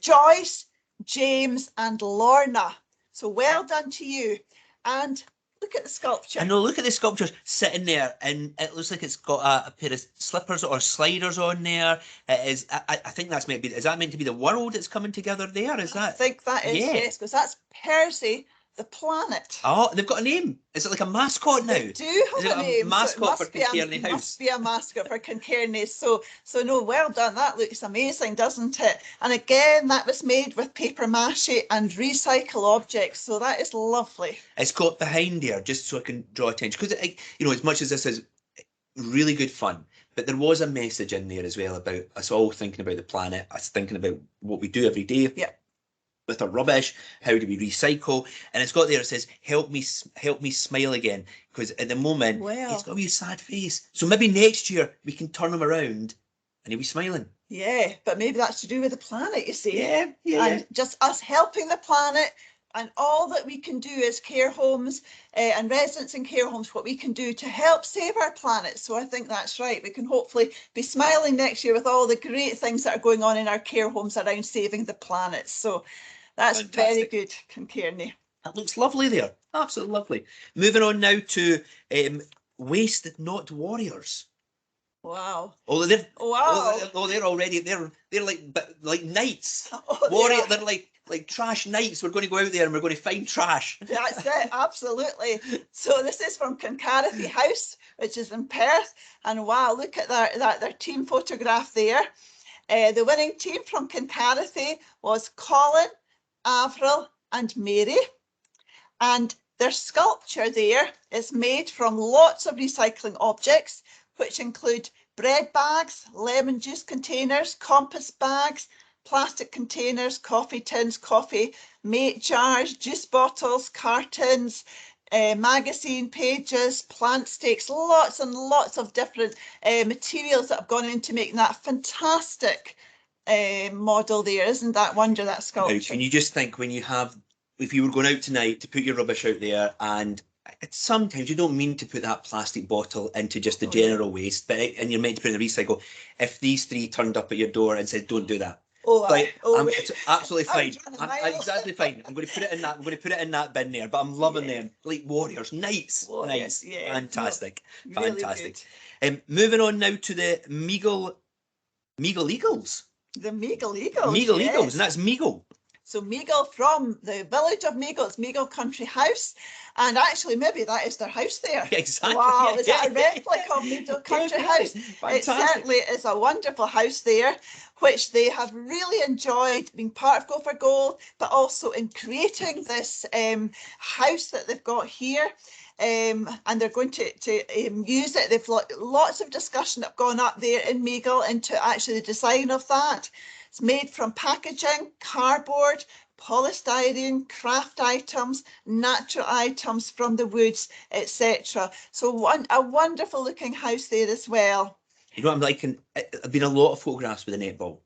Joyce, James, and Lorna. So well done to you. And look at the sculpture. I know, look at the sculptures sitting there, and it looks like it's got a pair of slippers or sliders on there. It is, I think that's meant to be, is that meant to be the world that's coming together there? Is I that? think that is, Yeah. yes, because that's Percy, the planet. Oh, they've got a name. Is it like a mascot now? They do Is it have a a name. mascot for must be a- Kincairney House? Must be a mascot for Kincairney. So no, well done. That looks amazing, doesn't it? And again, that was made with paper mache and recycle objects. So that is lovely. It's got behind there, just so I can draw attention, because you know, as much as this is really good fun, but there was a message in there as well about us all thinking about the planet, us thinking about what we do every day. Yeah. With our rubbish, how do we recycle? And it's got there, it says, help me smile again, because at the moment Well. he's got a wee sad face. So maybe next year we can turn him around and he'll be smiling. Yeah, but maybe that's to do with the planet, you see. Yeah. And just us helping the planet and all that we can do as care homes and residents in care homes, what we can do to help save our planet. So I think that's right. We can hopefully be smiling next year with all the great things that are going on in our care homes around saving the planet. So that's Fantastic. very good, Kincairney. That looks lovely there. Absolutely lovely. Moving on now to Waste Not Warriors. Wow. Although they're Wow. they're already they're like knights. Oh, Warrior, yeah. they're like trash knights. We're going to go out there and we're going to find trash. That's it, absolutely. So this is from Kincarathy House, which is in Perth. And wow, look at their team photograph there. The winning team from Kincarathy was Colin, Avril, and Mary. And their sculpture there is made from lots of recycling objects, which include bread bags, lemon juice containers, compass bags, plastic containers, coffee tins, coffee mate jars, juice bottles, cartons, magazine pages, plant stakes, lots and lots of different materials that have gone into making that fantastic model there. Isn't that wonder, that sculpture? Now, can you just think if you were going out tonight to put your rubbish out there and sometimes you don't mean to put that plastic bottle into just the general waste, but and you're meant to put it in the recycle. If these three turned up at your door and said, "Don't do that," it's absolutely fine. Exactly fine. I'm going to put it in that. I'm going to put it in that bin there. But I'm loving them, like warriors, knights, nice, fantastic, fantastic. Moving on now to the Meagle Eagles. The Meagle Eagles. Meagle Eagles, and that's Meagle. So Meagle, from the village of Meagle, it's Meagle Country House, and actually maybe that is their house there. Exactly. Wow, is that a replica of Meagle Country House? It certainly is a wonderful house there, which they have really enjoyed being part of Go for Gold, but also in creating this house that they've got here. And they're going to use it. They've lots of discussion that have gone up there in Meagle into actually the design of that. It's made from packaging, cardboard, polystyrene, craft items, natural items from the woods, etc. So a wonderful looking house there as well. You know what I'm liking? There've been a lot of photographs with the netball.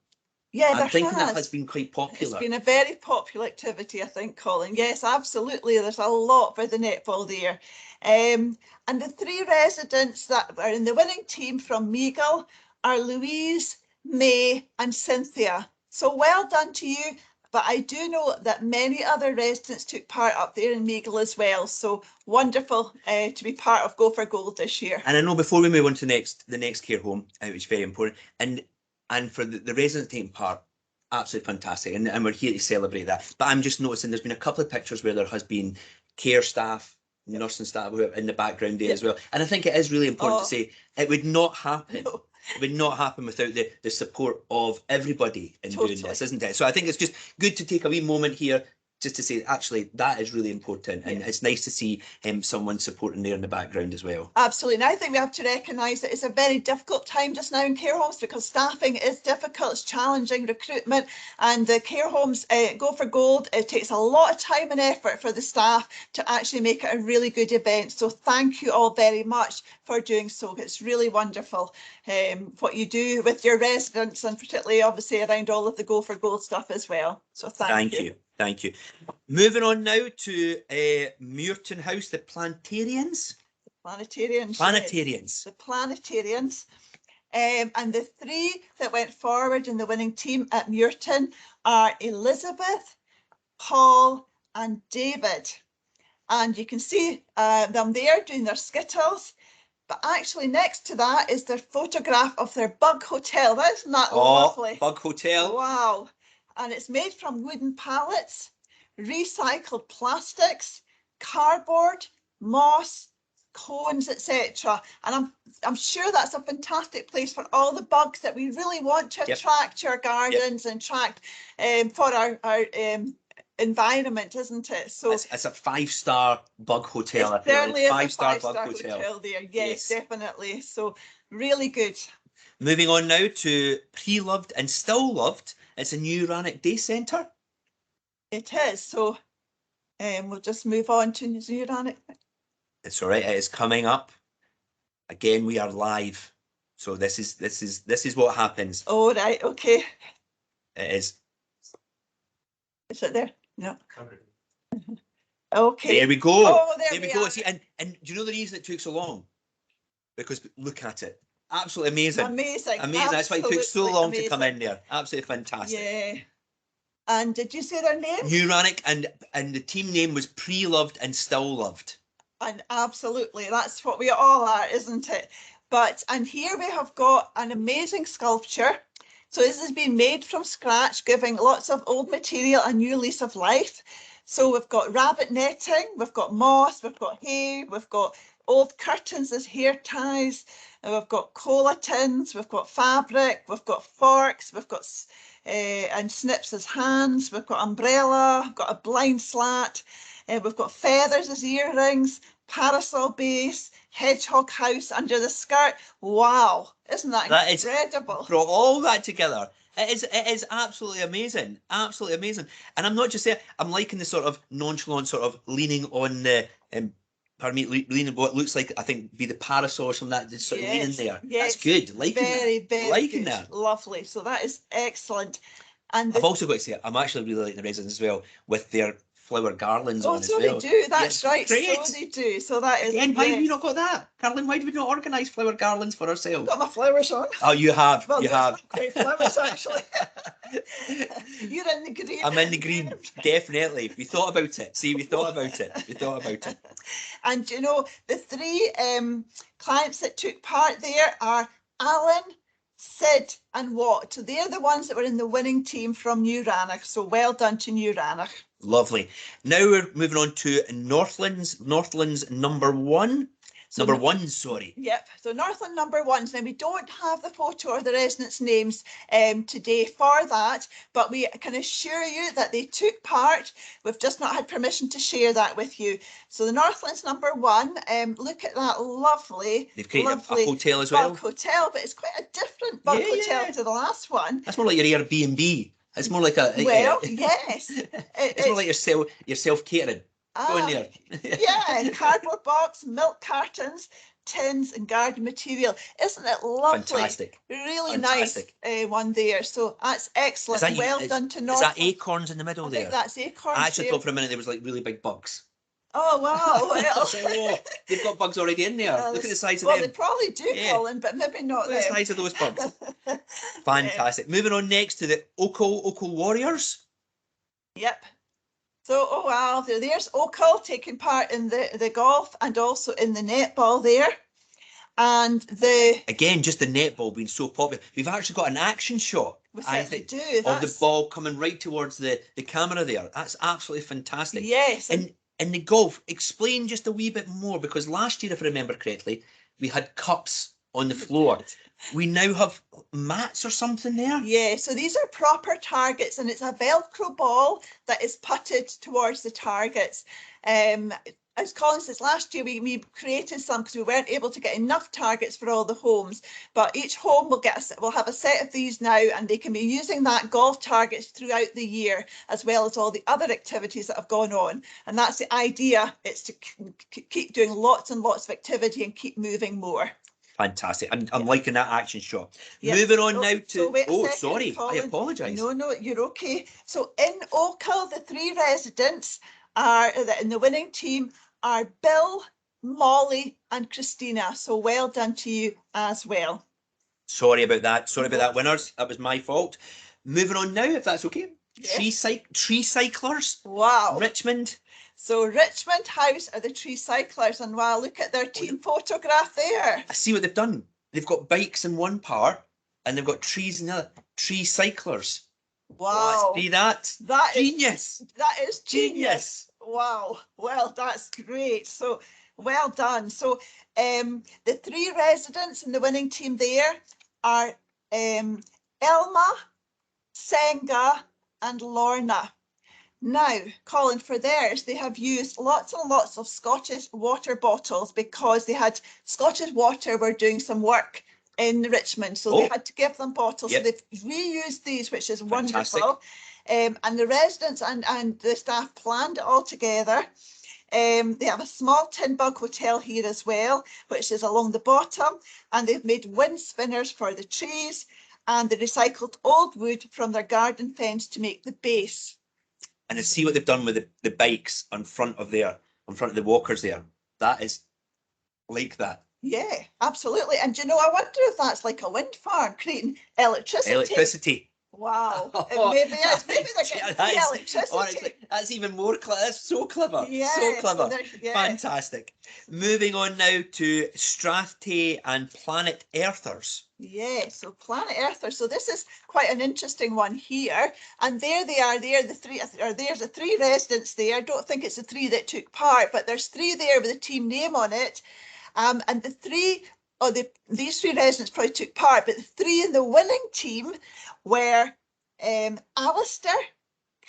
Yeah, I'm thinking that has been quite popular. It's been a very popular activity, I think, Colin. Yes, absolutely. There's a lot for the netball there. And the three residents that are in the winning team from Meagle are Louise, May and Cynthia. So well done to you. But I do know that many other residents took part up there in Meagle as well. So wonderful to be part of Go for Gold this year. And I know before we move on to the next care home, which is very important, and for the residents taking part, absolutely fantastic. And we're here to celebrate that. But I'm just noticing there's been a couple of pictures where there has been care staff, nursing staff in the background there as well. And I think it is really important to say it would not happen. No. It would not happen without the support of everybody in doing this, isn't it? So I think it's just good to take a wee moment here just to say, actually, that is really important. And it's nice to see someone supporting there in the background as well. Absolutely. And I think we have to recognise that it's a very difficult time just now in care homes because staffing is difficult, it's challenging recruitment, and the care homes Go for Gold. It takes a lot of time and effort for the staff to actually make it a really good event. So thank you all very much for doing so. It's really wonderful what you do with your residents, and particularly obviously around all of the Go for Gold stuff as well. So thank you. Thank you. Moving on now to Muirton House, the Planetarians. Planetarians. Planetarians. The Planetarians. And the three that went forward in the winning team at Muirton are Elizabeth, Paul and David. And you can see them there doing their skittles. But actually next to that is their photograph of their bug hotel. Isn't that lovely? Bug hotel. Wow. And it's made from wooden pallets, recycled plastics, cardboard, moss, cones, etc. And I'm sure that's a fantastic place for all the bugs that we really want to attract to our gardens and attract for our environment, isn't it? So it's a 5-star bug hotel. It certainly is a 5-star bug hotel there. Yes, definitely. So really good. Moving on now to Pre-Loved and Still Loved. It's a new Rannoch Day Centre. It is. So we'll just move on to New Rannoch. It's all right. It is coming up. Again, we are live. So this is what happens. Oh right, okay. It is. Is it there? No. Okay. There we go. Oh, there we go. are. See, and do you know the reason it took so long? Because look at it. Absolutely amazing. Amazing. That's why it took so long to come in there. Absolutely fantastic. Yeah. And did you say their name? New Rannoch, and the team name was Pre-Loved and Still Loved. And absolutely, that's what we all are, isn't it? And here we have got an amazing sculpture. So this has been made from scratch, giving lots of old material a new lease of life. So we've got rabbit netting, we've got moss, we've got hay, we've got old curtains as hair ties, and we've got cola tins, we've got fabric, we've got forks, we've got and snips as hands, we've got umbrella, we've got a blind slat, we've got feathers as earrings, parasol base, hedgehog house under the skirt. Wow, isn't that incredible? Brought all that together. It is absolutely amazing, absolutely amazing. And I'm not just saying, I'm liking the sort of nonchalant sort of leaning on the leaning what looks like, I think, be the parasol or something like that, just sort of leaning there. Yes, that's good. Liking that. Very liking good. that. Lovely. So that is excellent. And I've also got to say, I'm actually really liking the residents as well with their flower garlands Oh, on as so well. they do. That's Yeah, right. great. So they do. So that is. Again, why have we yes. not got that? Caroline, why did we not organise flower garlands for ourselves? Got my flowers on. Oh, you have. Well, You there's have. not quite flowers actually. You're in the green. I'm in the green, definitely. We thought about it. See, we thought about it. We thought about it. And you know, the three clients that took part there are Alan, Sid and Watt. So they're the ones that were in the winning team from New Rannoch. So well done to New Rannoch. Lovely. Now we're moving on to Northlands. Northlands number one. So Number one, sorry. Yep. So Northland number ones. Now we don't have the photo or the residents' names today for that, but we can assure you that they took part. We've just not had permission to share that with you. So the Northlands number one. Look at that lovely. They've created lovely a hotel as well. bug hotel, but it's quite a different bug hotel to the last one. That's more like your Airbnb. It's more like a. Well, yes. It's more like your self catering. Go in there. Yeah, cardboard box, milk cartons, tins and garden material. Isn't it lovely? Fantastic. Really Fantastic. nice one there. So that's excellent. Well done to North. Is that acorns in the middle there? I think that's acorns. I actually there. thought for a minute there was like really big bugs. Oh wow! Well, oh, they've got bugs already in there. Look at the size of well, them. they probably do, Colin, but maybe not Look at the them. size of those bugs. Fantastic. Moving on next to the Oakle Warriors. Yep. So, oh wow, there's Oakle taking part in the golf and also in the netball there. And again, just the netball being so popular. We've actually got an action shot, I think, of the ball coming right towards the camera there. That's absolutely fantastic. Yes. And the golf, explain just a wee bit more, because last year, if I remember correctly, we had cups on the floor. We now have mats or something there. Yeah, so these are proper targets, and it's a Velcro ball that is putted towards the targets. As Colin says, last year we created some because we weren't able to get enough targets for all the homes, but each home will have a set of these now, and they can be using that golf targets throughout the year, as well as all the other activities that have gone on. And that's the idea. It's to keep doing lots and lots of activity and keep moving more. Fantastic. I'm liking that action shot. Yep. Moving on now to... So wait a second, sorry. Colin. I apologise. No, you're okay. So in Oakle, the three residents in the winning team are Bill, Molly and Christina. So well done to you as well. Sorry about that. Sorry about that, winners. That was my fault. Moving on now, if that's okay. Yes. Tree cyclers. Wow. Richmond. So Richmond House are the tree cyclers, and wow, look at their team photograph there. I see what they've done. They've got bikes in one part and they've got trees in the other. Tree cyclers. Wow. See that? That genius. That is genius. Wow. Well, that's great. So well done. So the three residents in the winning team there are Elma, Senga and Lorna. Now, Colin, for theirs, they have used lots and lots of Scottish water bottles because they had Scottish Water were doing some work in Richmond, so they had to give them bottles. Yep. So they've reused these, which is Fantastic. wonderful. And the residents and the staff planned it all together. They have a small tin bug hotel here as well, which is along the bottom, and they've made wind spinners for the trees, and they recycled old wood from their garden fence to make the base. And I see what they've done with the bikes in front of the walkers there. That is like that. Yeah, absolutely. And you know, I wonder if that's like a wind farm creating electricity. Electricity. Wow. Maybe it's. Maybe they're getting free electricity. That's even more clever. That's so clever. Yeah, so clever. yeah. Fantastic. Moving on now to Strathtay and Planet Earthers. Yeah, so Planet Earthers. So this is quite an interesting one here. And there they are. There's the three residents there. I don't think it's the three that took part, but there's three there with a team name on it. And the three, these three residents probably took part, but the three in the winning team were Alistair,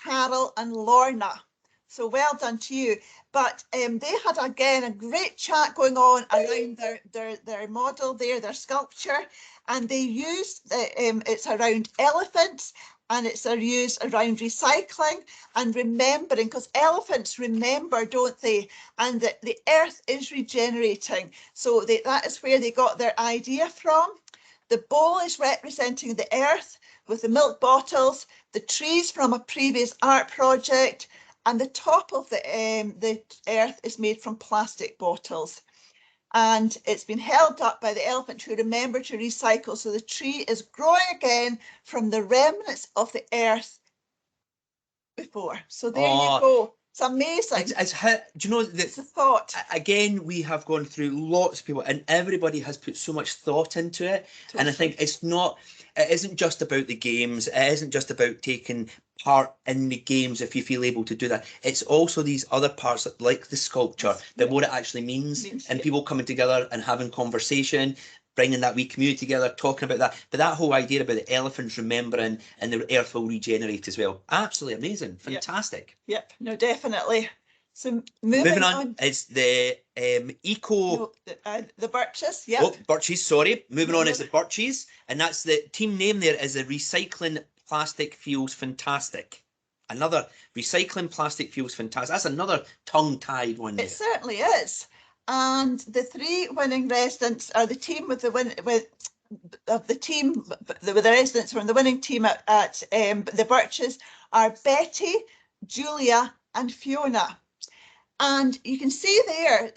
Carol and Lorna. So well done to you. But they had, again, a great chat going on around their model there, their sculpture. And they used, it's around elephants, and it's used around recycling and remembering, because elephants remember, don't they? And that the earth is regenerating. So that is where they got their idea from. The bowl is representing the earth with the milk bottles, the trees from a previous art project, and the top of the earth is made from plastic bottles. And it's been held up by the elephant to remember to recycle. So the tree is growing again from the remnants of the earth before. So there you go. It's amazing. Do you know that? It's a thought. Again, we have gone through lots of people, and everybody has put so much thought into it. Totally. And I think it isn't just about the games. It isn't just about taking part in the games if you feel able to do that. It's also these other parts like the sculpture, that what it actually means, and people coming together and having conversation, bringing that wee community together, talking about that. But that whole idea about the elephants remembering and the earth will regenerate as well. Absolutely amazing. Fantastic. Yep, no, definitely. So moving on, it's the eco... No, the birches, yep. Oh, birches, sorry. Moving on is the birches. And that's the team name there is the Recycling Plastic Feels Fantastic. Another Recycling Plastic Feels Fantastic. That's another tongue-tied one there. It certainly is. And the 3 winning residents are the team with the residents from the winning team at the Birches are Betty, Julia, and Fiona. And you can see there,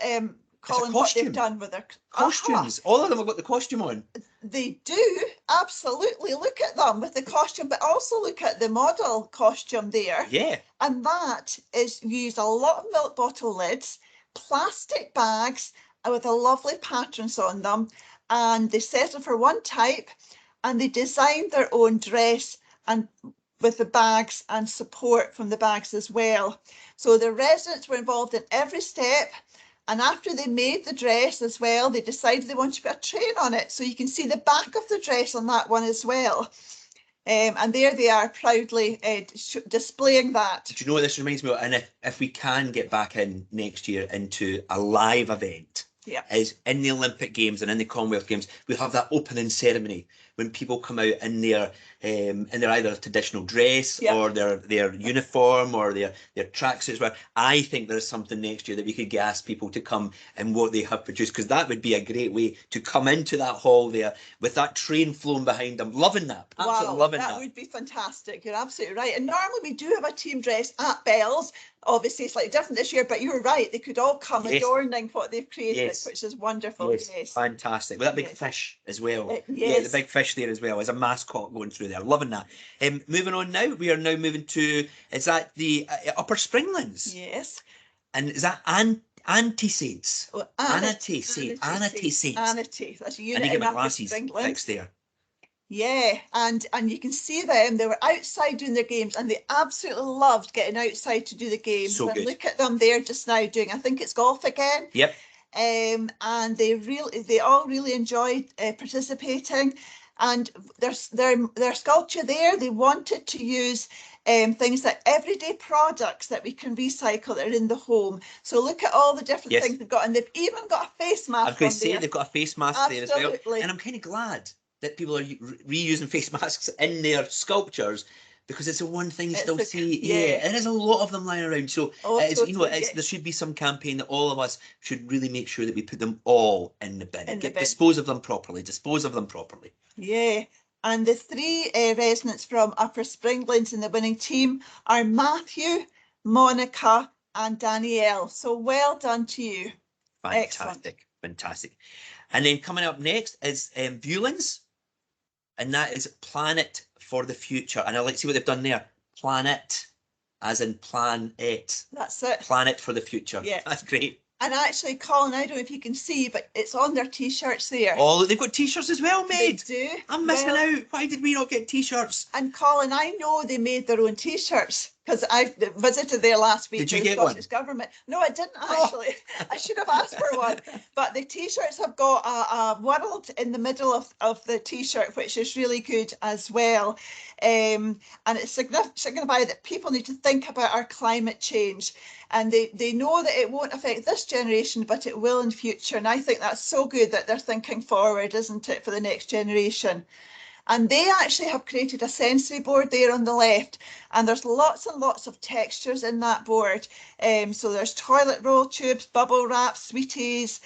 Colin, what they've done with their costumes. All of them have got the costume on. They do, absolutely. Look at them with the costume, but also look at the model costume there. Yeah. And that is used a lot of milk bottle lids, plastic bags with a lovely patterns on them, and they settled for one type, and they designed their own dress and with the bags and support from the bags as well. So the residents were involved in every step, and after they made the dress as well, they decided they wanted to put a train on it. So you can see the back of the dress on that one as well. And there they are proudly displaying that. Do you know what this reminds me of? And if we can get back in next year into a live event, is in the Olympic Games and in the Commonwealth Games, we have that opening ceremony when people come out in their either traditional dress or their uniform or their tracksuits. Well, I think there's something next year that we could ask people to come and what they have produced, because that would be a great way to come into that hall there with that train flowing behind them. Loving that. Absolutely loving that. That would be fantastic. You're absolutely right. And normally we do have a team dress at Bell's. Obviously slightly different this year, but you're right. They could all come adorning what they've created, which is wonderful. Yes. Fantastic. With that big fish as well. Yes. The big fish there as well as a mascot going through there. Loving that. Moving on now, we are now moving to, is that the Upper Springlands? Yes. And is that Anti-Saints? Oh, Anti-Saints. Anati. That's a unit. I need to get my Upper glasses Springlands. fixed there. Yeah, and you can see them. They were outside doing their games, and they absolutely loved getting outside to do the games. So and good. Look at them there just now doing, I think it's golf again. Yep. And they all really enjoyed participating. And their sculpture there, they wanted to use things like everyday products that we can recycle that are in the home. So look at all the different things they've got, and they've even got a face mask. I was going to say they've got a face mask there as well, and I'm kind of glad that people are reusing face masks in their sculptures, because it's the one thing you still see. Yeah, there is a lot of them lying around. So there should be some campaign that all of us should really make sure that we put them all in the bin. Dispose of them properly. Yeah, and the 3 residents from Upper Springlands in the winning team are Matthew, Monica, and Danielle. So well done to you. Fantastic. And then coming up next is Viewlands, and that is Planet for the Future. And I like to see what they've done there. Planet, as in plan it. That's it. Planet for the Future. Yeah. That's great. And actually, Colin, I don't know if you can see, but it's on their T-shirts there. Oh, they've got T-shirts as well made. They do. I'm missing out. Why did we not get T-shirts? And Colin, I know they made their own T-shirts because I visited there last week. Did you get one? Government. No, I didn't actually. I should have asked for one. But the T-shirts have got a world in the middle of the T-shirt, which is really good as well. And it's signified that people need to think about our climate change. And they know that it won't affect this generation, but it will in future. And I think that's so good that they're thinking forward, isn't it, for the next generation. And they actually have created a sensory board there on the left. And there's lots and lots of textures in that board. So there's toilet roll tubes, bubble wrap, sweeties,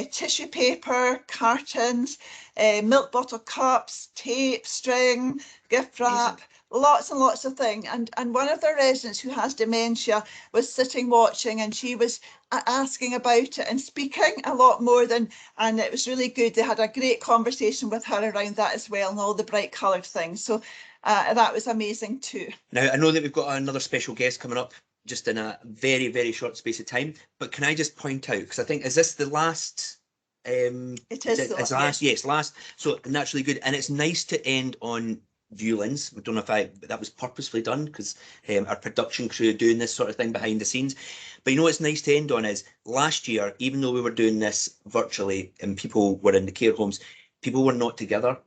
tissue paper, cartons, milk bottle cups, tape, string, gift wrap. lots and lots of things. And one of the residents who has dementia was sitting watching, and she was asking about it and speaking a lot more than, and it was really good. They had a great conversation with her around that as well, and all the bright coloured things. So that was amazing too. Now, I know that we've got another special guest coming up just in a very, very short space of time, but can I just point out, because I think, is this the last? It is it's last, yes, last. So that's really good, and it's nice to end on viewlings. I don't know if that was purposefully done, because our production crew doing this sort of thing behind the scenes. But you know what's nice to end on is last year, even though we were doing this virtually and people were in the care homes, people were not together.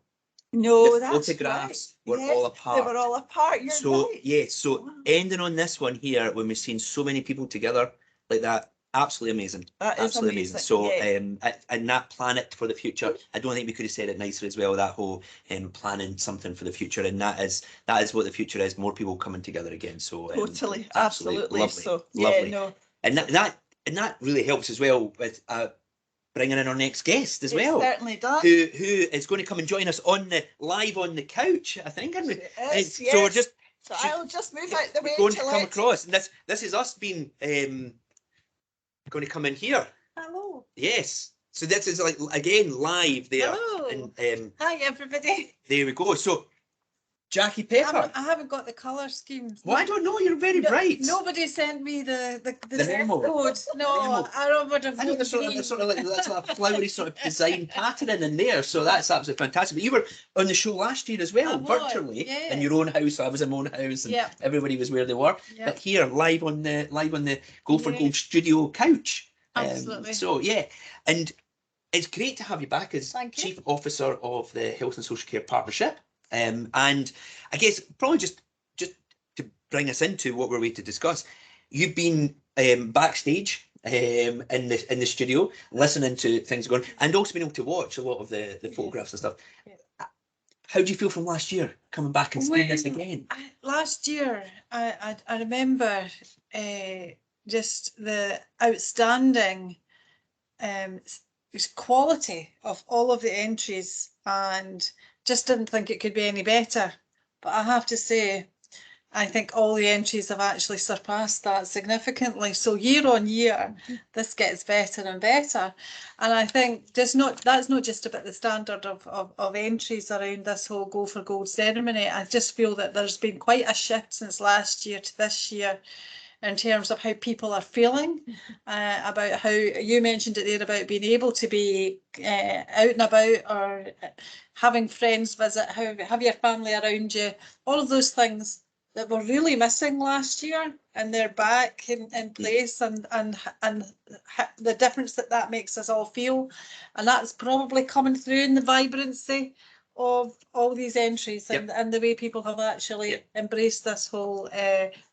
No, The that's photographs right. were Yes, all apart. They were all apart. You're So right. yes, so ending on this one here, when we've seen so many people together like that, absolutely amazing. That is Absolutely amazing. So yeah. and that plan it for the future. I don't think we could have said it nicer as well. That whole planning something for the future, and that is what the future is. More people coming together again. So Totally, it's absolutely. lovely, So lovely. yeah, no, And that really helps as well with bringing in our next guest as well. It certainly does. Who is going to come and join us live on the couch, I think. And Yes, so we're just. So I'll just move out the way Going to to come let. across, and this is us being going to come in here. Hello. Yes. So this is like again live there. Hello. And Hi everybody. there we go. So Jackie Pepper. I haven't got the colour scheme. Well, I don't know. You're very bright. Nobody sent me the memo. code. No, I would have. I know there's sort of like that's a flowery sort of design pattern in there, so that's absolutely fantastic. But you were on the show last year as well, virtually in your own house. I was in my own house, and everybody was where they were. But here, live on the G04Gold studio couch. Absolutely. So yeah, and it's great to have you back as Chief Officer of the Health and Social Care Partnership. And I guess probably just to bring us into what we're going to discuss, you've been backstage in the studio, listening to things going, and also being able to watch a lot of the photographs and stuff. How do you feel from last year, coming back and seeing this again? Last year, I remember just the outstanding quality of all of the entries, and just didn't think it could be any better. But I have to say, I think all the entries have actually surpassed that significantly. So year on year, this gets better and better. And I think that's not just about the standard of entries around this whole G04Gold ceremony. I just feel that there's been quite a shift since last year to this year in terms of how people are feeling, about how you mentioned it there about being able to be out and about, or having friends visit, have your family around you, all of those things that were really missing last year, and they're back in place, and the difference that makes us all feel, and that's probably coming through in the vibrancy of all these entries, and the way people have actually embraced this whole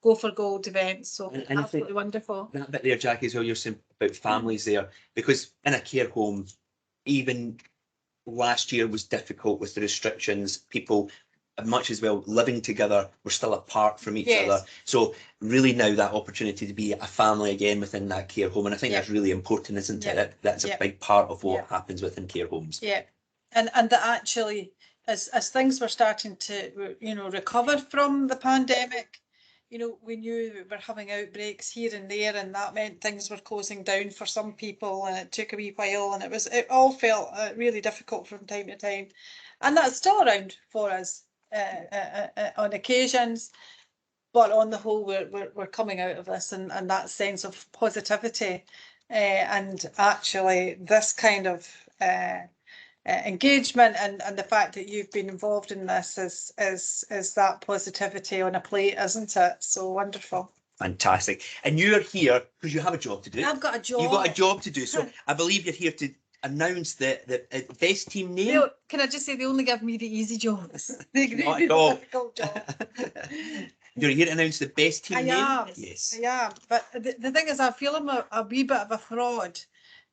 G04Gold event. So and absolutely wonderful. That bit there, Jackie, as well, you're saying about families there, because in a care home, even last year was difficult with the restrictions. People, much as well, living together, were still apart from each other. So really now that opportunity to be a family again within that care home, and I think that's really important, isn't it? That's a big part of what happens within care homes. Yeah. And that actually, as things were starting to, recover from the pandemic, we knew we were having outbreaks here and there, and that meant things were closing down for some people, and it took a wee while, and it all felt really difficult from time to time, and that's still around for us on occasions. But on the whole, we're coming out of this, and that sense of positivity, and actually this kind of engagement, and the fact that you've been involved in this is that positivity on a plate, isn't it? So wonderful. Fantastic. And you're here because you have a job to do. I've got a job. You've got a job to do. So I believe you're here to announce the best team name. Can I just say they only give me the easy jobs? Not at all. Difficult job. You're here to announce the best team name? Yes. I am. But the thing is, I feel I'm a wee bit of a fraud,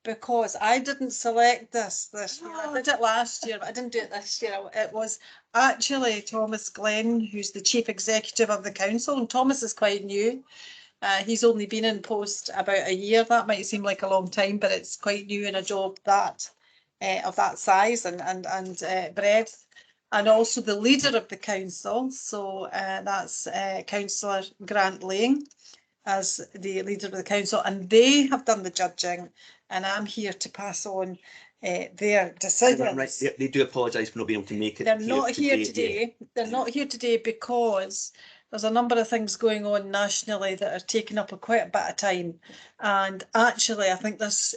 because I didn't select this year. I did it last year, but I didn't do it this year. It was actually Thomas Glenn, who's the chief executive of the council, and Thomas is quite new. He's only been in post about a year. That might seem like a long time, but it's quite new in a job that of that size and breadth. and also the leader of the council. So that's Councillor Grant Lang as the leader of the council, and they have done the judging, and I'm here to pass on their decisions. Right. They do apologise for not being able to make it. They're not here today. They're not here today because there's a number of things going on nationally that are taking up quite a bit of time. And actually, I think this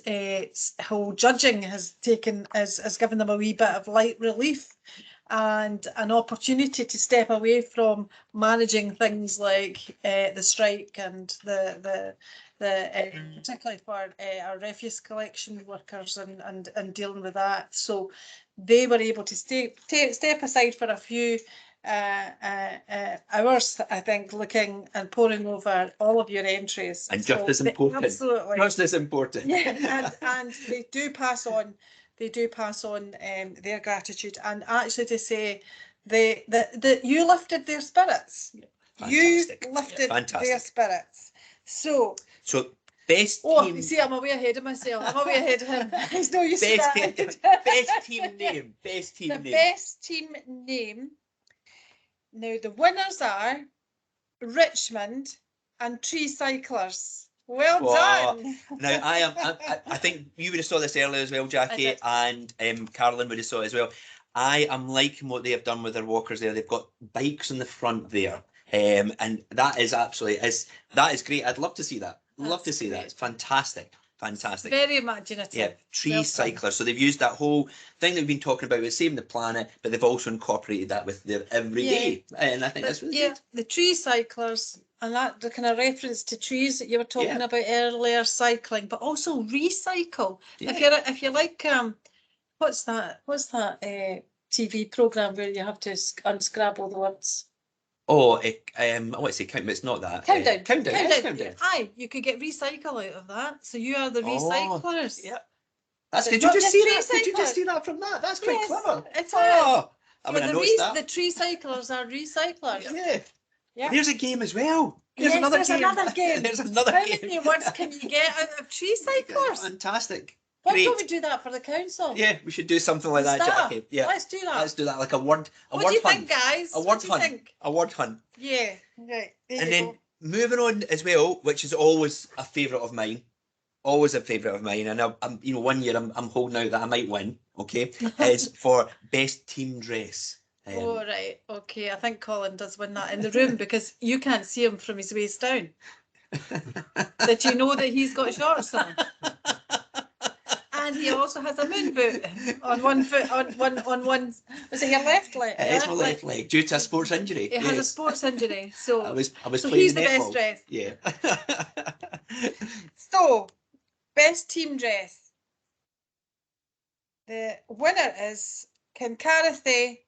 whole judging has given them a wee bit of light relief and an opportunity to step away from managing things like the strike and the particularly for our refuse collection workers and dealing with that. So they were able to step aside for a few hours, I think, looking and poring over all of your entries. And just as important. Absolutely. Just as important. Yeah, and they do pass on. They do pass on their gratitude, and actually to say that you lifted their spirits. Fantastic. You lifted Fantastic. their spirits. So best team. team. See, I'm way ahead of myself. I'm way ahead of him. He's no use to Best that. team, best team name. Best team The name. best team name. Now the winners are Richmond and Tree Cyclers. Well done. Now I think you would have saw this earlier as well, Jackie, and Carolyn would have saw it as well. I am liking what they have done with their walkers there. They've got bikes in the front there. And that is absolutely that is great. I'd love to see that. Love to see that. It's fantastic. Fantastic. Very imaginative. Yeah, tree cyclers. So they've used that whole thing that we've been talking about with saving the planet, but they've also incorporated that with their everyday. And I think that's really good. The tree cyclers, and that the kind of reference to trees that you were talking about earlier, cycling, but also recycle. Yeah. If you like what's that TV program where you have to unscrabble the words? Oh, I want to say countdown, but it's not that. Countdown. Countdown. Aye, you could get recycle out of that. So you are the recyclers. Yeah. That's, So did you not just see just that? Did you just recyclers. see that from that? That's quite Yes, clever. it's I'm going to notice that. The tree cyclers are recyclers. Yeah. Yeah. There's a game as well. There's Yes, another there's game. another game. There's another How game. many words can you get out of tree cyclers? Fantastic. Why Great. don't we do that for the council? Yeah, we should do something like that, Start. Jackie. Yeah. Let's do that. Let's do that, like a word What do you hunt. think, guys? A What word do you hunt. think? A word hunt. Yeah, right. There And you then go. moving on as well, which is always a favourite of mine. Always a favourite of mine. And I'm one year I'm holding out that I might win, okay, is for best team dress. Oh, right. Okay. I think Colin does win that in the room because you can't see him from his waist down. Did you know that he's got shorts on? And he also has a moon boot on one foot, on one, was it your left leg? It is my left leg due to a sports injury. He has a sports injury. So I was so playing he's the best netball. dressed. Yeah. So, best team dress. The winner is Kincarathy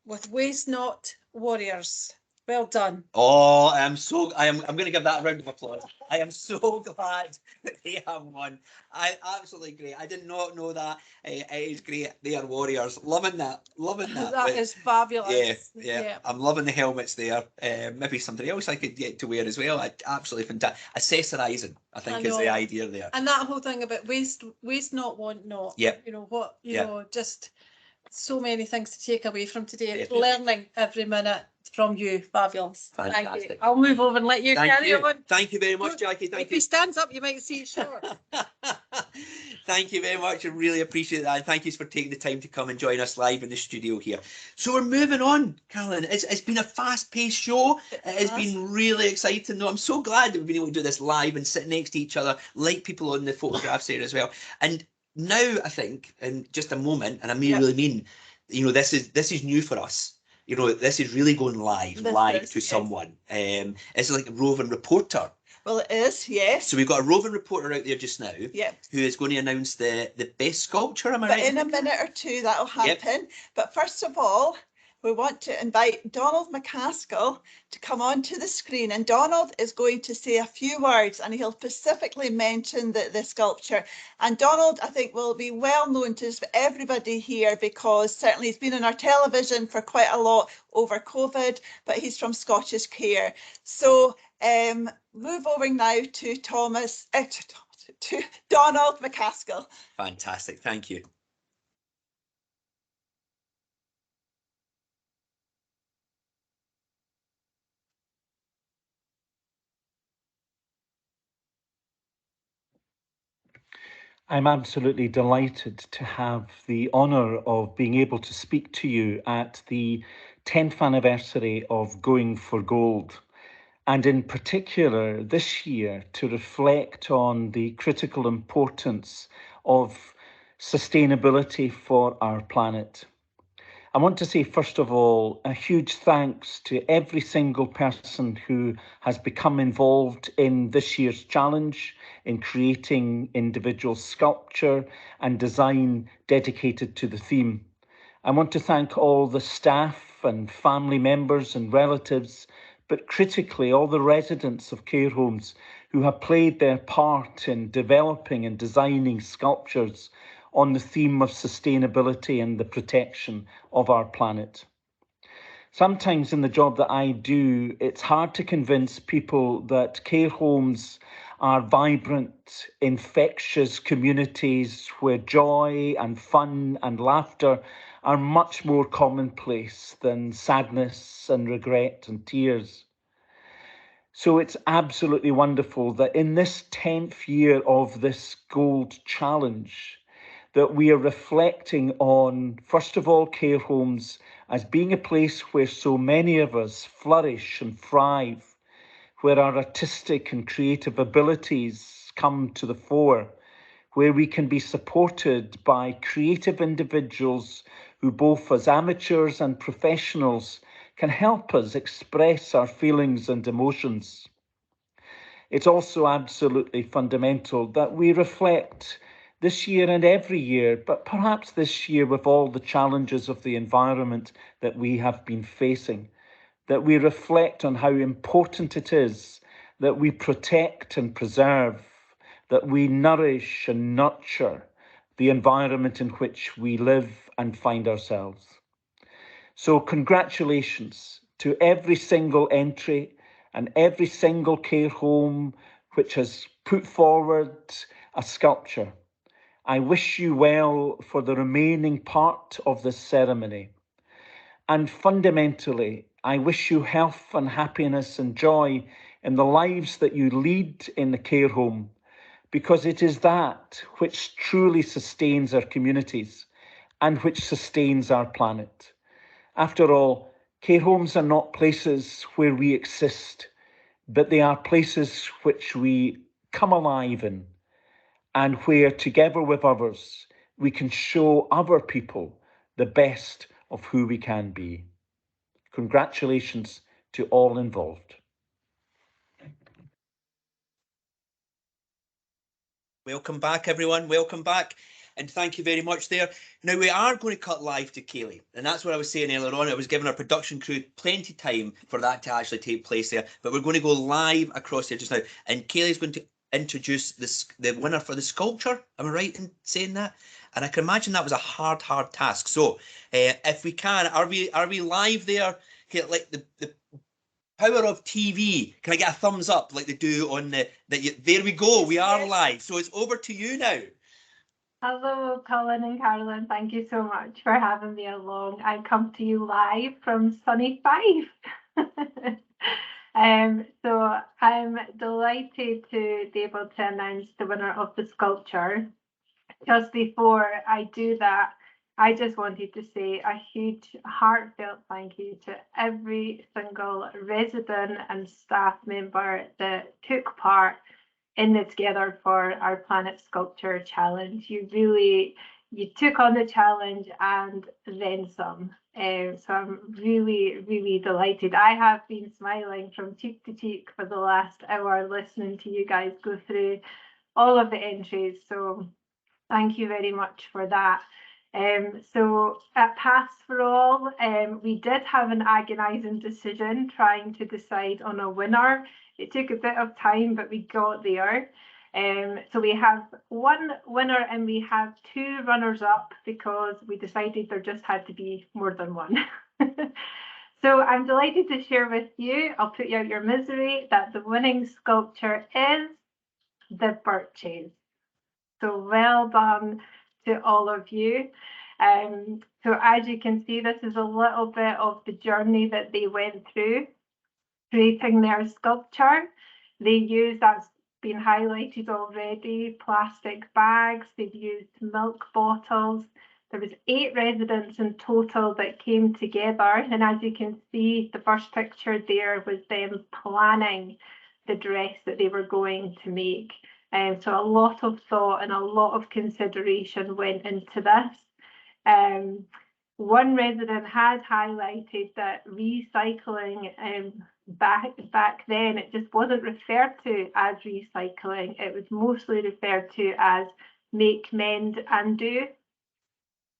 with Waist Knot Warriors. Well done. Oh, I'm going to give that a round of applause. I am so glad that they have won. Absolutely great. I did not know that. It is great. They are warriors. Loving that. That is fabulous. Yeah. I'm loving the helmets there. Maybe something else I could get to wear as well. Absolutely fantastic. Accessorising, I think, is the idea there. And that whole thing about waist not, want not. Yep. You know what? You know, just so many things to take away from today. Definitely. Learning every minute from you. Fabulous. Thank you. Fantastic. I'll move over and let you carry on. Thank you very much, Jackie. If he stands up, you might see it short. Thank you very much. I really appreciate that. And thank you for taking the time to come and join us live in the studio here. So we're moving on, Carolyn. It's been a fast-paced show. It's been really exciting. No, I'm so glad that we've been able to do this live and sit next to each other like people on the photographs here as well. And now I think in just a moment, and I really mean, this is new for us. This is really going live to someone. It's like a roving reporter. Well, it is, yes. So we've got a roving reporter out there just now. Yep. Who is going to announce the best sculpture, am I But right? in a minute or two, that'll happen. But first of all, we want to invite Donald McCaskill to come onto the screen, and Donald is going to say a few words, and he'll specifically mention the sculpture. And Donald, I think, will be well known to everybody here because certainly he's been on our television for quite a lot over COVID, but he's from Scottish Care. So move over now to to Donald McCaskill. Fantastic, thank you. I'm absolutely delighted to have the honour of being able to speak to you at the 10th anniversary of Going for Gold, and in particular this year to reflect on the critical importance of sustainability for our planet. I want to say, first of all, a huge thanks to every single person who has become involved in this year's challenge, in creating individual sculpture and design dedicated to the theme. I want to thank all the staff and family members and relatives, but critically all the residents of care homes who have played their part in developing and designing sculptures on the theme of sustainability and the protection of our planet. Sometimes in the job that I do, it's hard to convince people that care homes are vibrant, infectious communities where joy and fun and laughter are much more commonplace than sadness and regret and tears. So it's absolutely wonderful that in this 10th year of this Gold Challenge, that we are reflecting on, first of all, care homes as being a place where so many of us flourish and thrive, where our artistic and creative abilities come to the fore, where we can be supported by creative individuals who, both as amateurs and professionals, can help us express our feelings and emotions. It's also absolutely fundamental that we reflect this year and every year, but perhaps this year with all the challenges of the environment that we have been facing, that we reflect on how important it is that we protect and preserve, that we nourish and nurture the environment in which we live and find ourselves. So congratulations to every single entry and every single care home which has put forward a sculpture. I wish you well for the remaining part of this ceremony. And fundamentally, I wish you health and happiness and joy in the lives that you lead in the care home, because it is that which truly sustains our communities and which sustains our planet. After all, care homes are not places where we exist, but they are places which we come alive in, and where together with others, we can show other people the best of who we can be. Congratulations to all involved. Welcome back, everyone. Welcome back. And thank you very much there. Now, we are going to cut live to Kaylee. And that's what I was saying earlier on. I was giving our production crew plenty of time for that to actually take place there. But we're going to go live across there just now. And Kaylee's going to introduce the winner for the sculpture. Am I right in saying that? And I can imagine that was a hard task. So if we can, are we live there? Like the power of TV. Can I get a thumbs up like they do on there we go. We are live. So it's over to you now. Hello, Colin and Carolyn. Thank you so much for having me along. I come to you live from sunny Fife. So I'm delighted to be able to announce the winner of the sculpture. Just before I do that, I just wanted to say a huge heartfelt thank you to every single resident and staff member that took part in the Together for Our Planet Sculpture Challenge. You took on the challenge and then some. So I'm really delighted. I have been smiling from cheek to cheek for the last hour listening to you guys go through all of the entries. So thank you very much for that. So at Paths for All, we did have an agonising decision trying to decide on a winner. It took a bit of time, but we got there. So we have one winner and we have two runners-up because we decided there just had to be more than one. So I'm delighted to share with you, I'll put you out your misery, that the winning sculpture is the Birches. So well done to all of you. So as you can see, this is a little bit of the journey that they went through creating their sculpture. They used, that's been highlighted already, plastic bags, they've used milk bottles. There was 8 residents in total that came together, and as you can see, the first picture there was them planning the dress that they were going to make. So a lot of thought and a lot of consideration went into this. One resident had highlighted that recycling back then, it just wasn't referred to as recycling. It was mostly referred to as make, mend and do.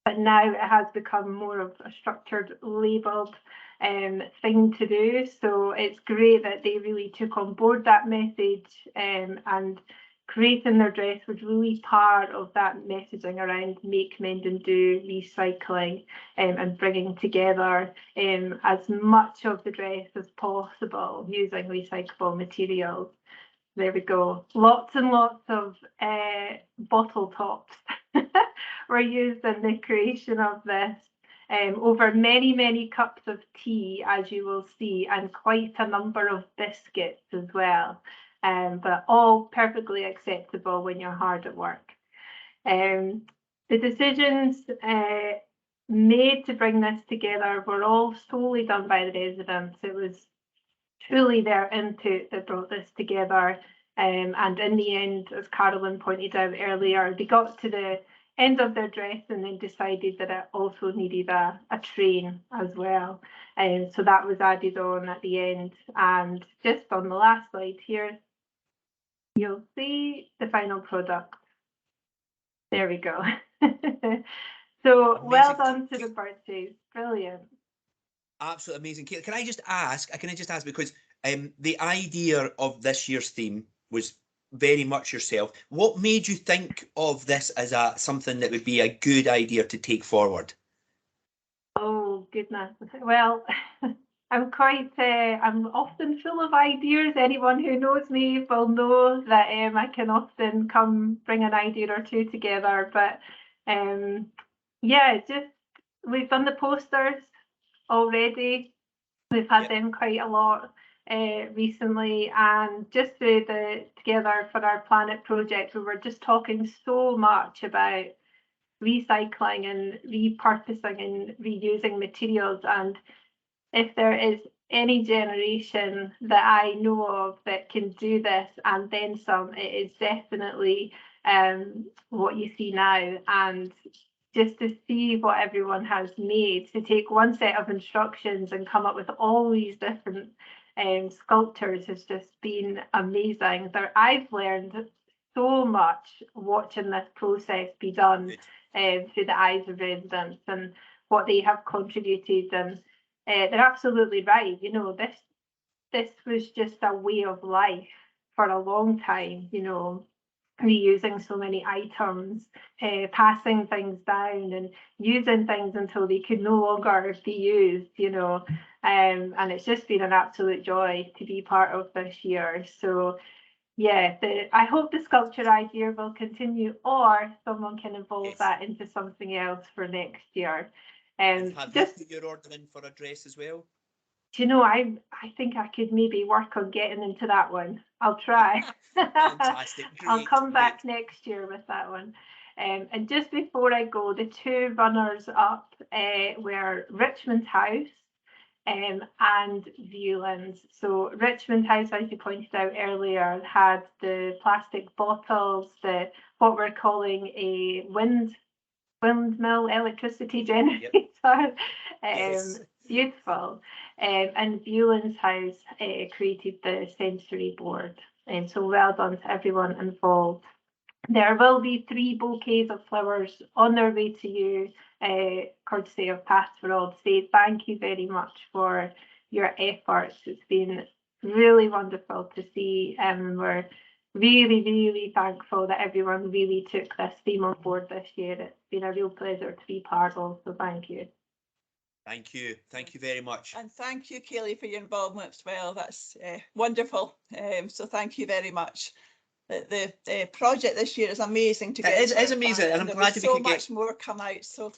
But now it has become more of a structured, labelled thing to do. So it's great that they really took on board that message, and creating their dress was really part of that messaging around make, mend and do, recycling, and bringing together as much of the dress as possible using recyclable materials. There we go. Lots and lots of bottle tops were used in the creation of this. Over many, many cups of tea, as you will see, and quite a number of biscuits as well. But all perfectly acceptable when you're hard at work. The decisions made to bring this together were all solely done by the residents. It was truly their input that brought this together. And in the end, as Carolyn pointed out earlier, they got to the end of their dress and then decided that it also needed a train as well. So that was added on at the end. And just on the last slide here, you'll see the final product. There we go. So Amazing. well done to the Birches. Brilliant. Absolutely amazing. Kate, can I just ask because the idea of this year's theme was very much yourself. What made you think of this as something that would be a good idea to take forward? Oh goodness. Well, I'm often full of ideas. Anyone who knows me will know that I can often bring an idea or two together. But yeah, we've done the posters already. We've had them quite a lot recently, and just through the Together for Our Planet project, we were just talking so much about recycling and repurposing and reusing materials. And if there is any generation that I know of that can do this and then some, it is definitely what you see now. And just to see what everyone has made, to take one set of instructions and come up with all these different sculptures has just been amazing. I've learned so much watching this process be done through the eyes of residents and what they have contributed. And they're absolutely right. You know, this was just a way of life for a long time, you know, reusing so many items, passing things down and using things until they could no longer be used, you know. And it's just been an absolute joy to be part of this year. So yeah, I hope the sculpture idea will continue, or someone can evolve that into something else for next year. And have you put your order in for a dress as well? Do you know, I think I could maybe work on getting into that one. I'll try. Fantastic. I'll come back next year with that one. And just before I go, the 2 runners up were Richmond House and Viewlands. So Richmond House, as you pointed out earlier, had the plastic bottles, what we're calling a windmill electricity generator. Beautiful. And Viewlands House created the sensory board. So well done to everyone involved. There will be 3 bouquets of flowers on their way to you, courtesy of Paths for All, to say thank you very much for your efforts. It's been really wonderful to see, and we're really, really thankful that everyone really took this theme on board this year. It's been a real pleasure to be part of, so thank you. Thank you. Thank you very much. And thank you, Kaylee, for your involvement as well. That's wonderful. So thank you very much. The project this year is amazing. It is amazing, and I'm glad to so much more come out. So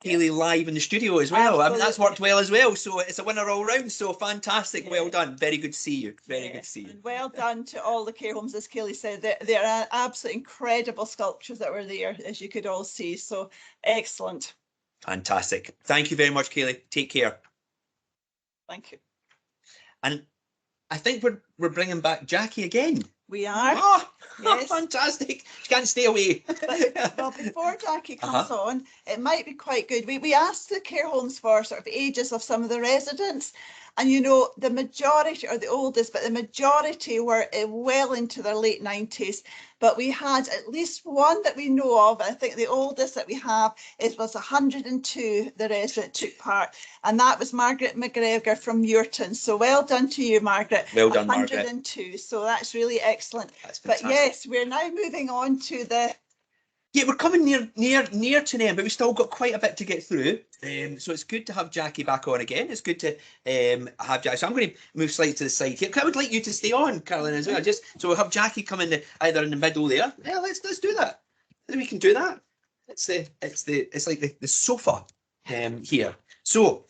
Hayley live in the studio as well. I mean, that's worked well as well. So it's a winner all round. So fantastic. Well done. Very good to see you. Very good to see you. And well done to all the care homes, as Kaylee said. They're absolutely incredible sculptures that were there, as you could all see. So excellent. Fantastic. Thank you very much, Kaylee. Take care. Thank you. And I think we're bringing back Jackie again. We are. Oh, yes. Fantastic. She can't stay away. Well, before Jackie comes on, it might be quite good. We asked the care homes for sort of ages of some of the residents. And, you know, the majority are the oldest, but the majority were well into their late 90s. But we had at least one that we know of. I think the oldest that we have was 102, the resident took part. And that was Margaret McGregor from Muirton. So well done to you, Margaret. Well done, Margaret. 102. So that's really excellent. That's but fantastic. yes, we're now moving on to the... Yeah, we're coming near to the end, but we've still got quite a bit to get through. So it's good to have Jackie back on again. It's good to have Jackie. So I'm going to move slightly to the side here. I would like you to stay on, Caroline, as well. Just so we'll have Jackie come in either in the middle there. Yeah, let's do that. We can do that. It's like the sofa here. So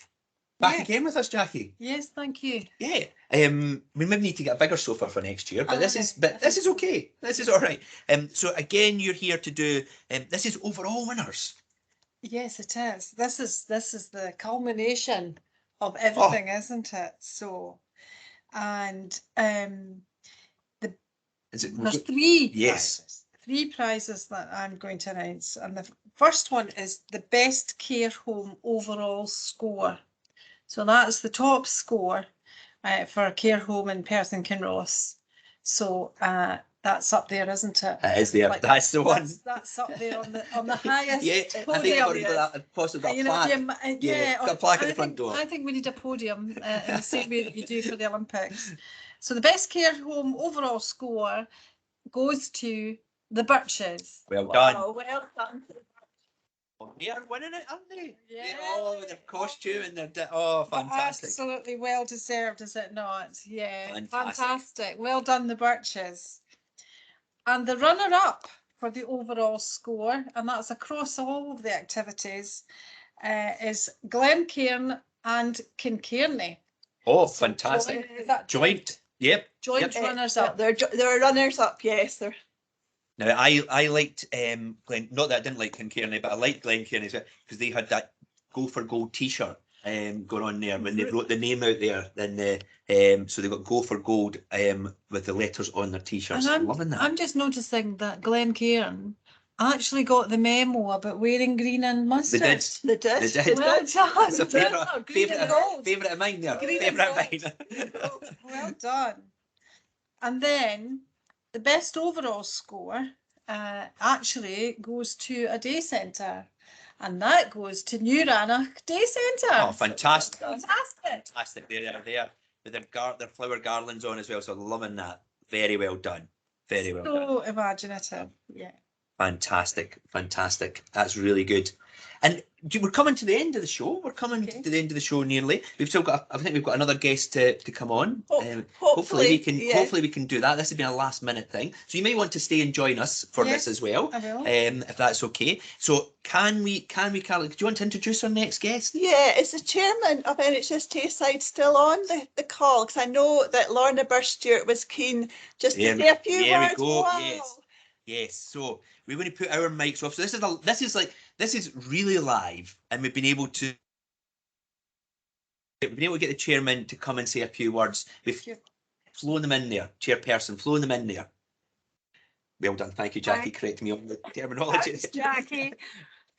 back again with us, Jackie. Yes, thank you. Yeah. We maybe need to get a bigger sofa for next year, but this is okay. This is all right. So again, you're here to do. This is overall winners. Yes, it is. This is the culmination of everything, isn't it? So, and there's three. Yes. Prizes. 3 prizes that I'm going to announce, and the first one is the best care home overall score. So that's the top score for a care home in Perth and Kinross. So that's up there, isn't it? It is there. Like, that's the one. That's up there on the highest. Yeah, podium. I think we've got possibly a plaque. Got a plaque at the front door. I think we need a podium in the same way that you do for the Olympics. So the best care home overall score goes to the Birches. Well done. Wow, well done. They are winning it, aren't they? Yeah. Oh, their costume and their fantastic. Absolutely well deserved, is it not? Yeah, fantastic. Well done, the Birches. And the runner-up for the overall score, and that's across all of the activities, is Glencairn and Kincairney. Oh, fantastic! Joint. Yep. Joint runners-up. They're runners-up. Yes, they're. Now, I liked Glen. Not that I didn't like Kincairney, but I liked Glencairn as well because they had that G04Gold T-shirt going on there when they wrote the name out there. Then so they got G04Gold with the letters on their T-shirts. I'm loving that. I'm just noticing that Glencairn actually got the memo about wearing green and mustard. They did. Well done. It's a favourite of mine there. Favourite of mine. Well done. And then the best overall score actually goes to a day centre, and that goes to New Rannoch Day Centre. Oh, fantastic! Fantastic! They're there with their flower garlands on as well. So loving that. Very well done. Very well done. So imaginative. Yeah. Fantastic. That's really good. And we're coming to the end of the show. We're coming to the end of the show nearly. We've still got. I think we've got another guest to come on. Hopefully we can. Yeah. Hopefully we can do that. This has been a last minute thing, so you may want to stay and join us for this as well. I will. If that's okay. So can we, Carly? Do you want to introduce our next guest? Yeah, is the chairman of NHS Tayside still on the call? Because I know that Lorna Burstewart was keen just to say a few words. There we go. Wow. Yes. So we're going to put our mics off. So this is really live, and we've been able to get the chairman to come and say a few words. We've flown them in there, chairperson, flown them in there. Well done. Thank you, Jackie. Correct me on the terminology. Thanks, Jackie.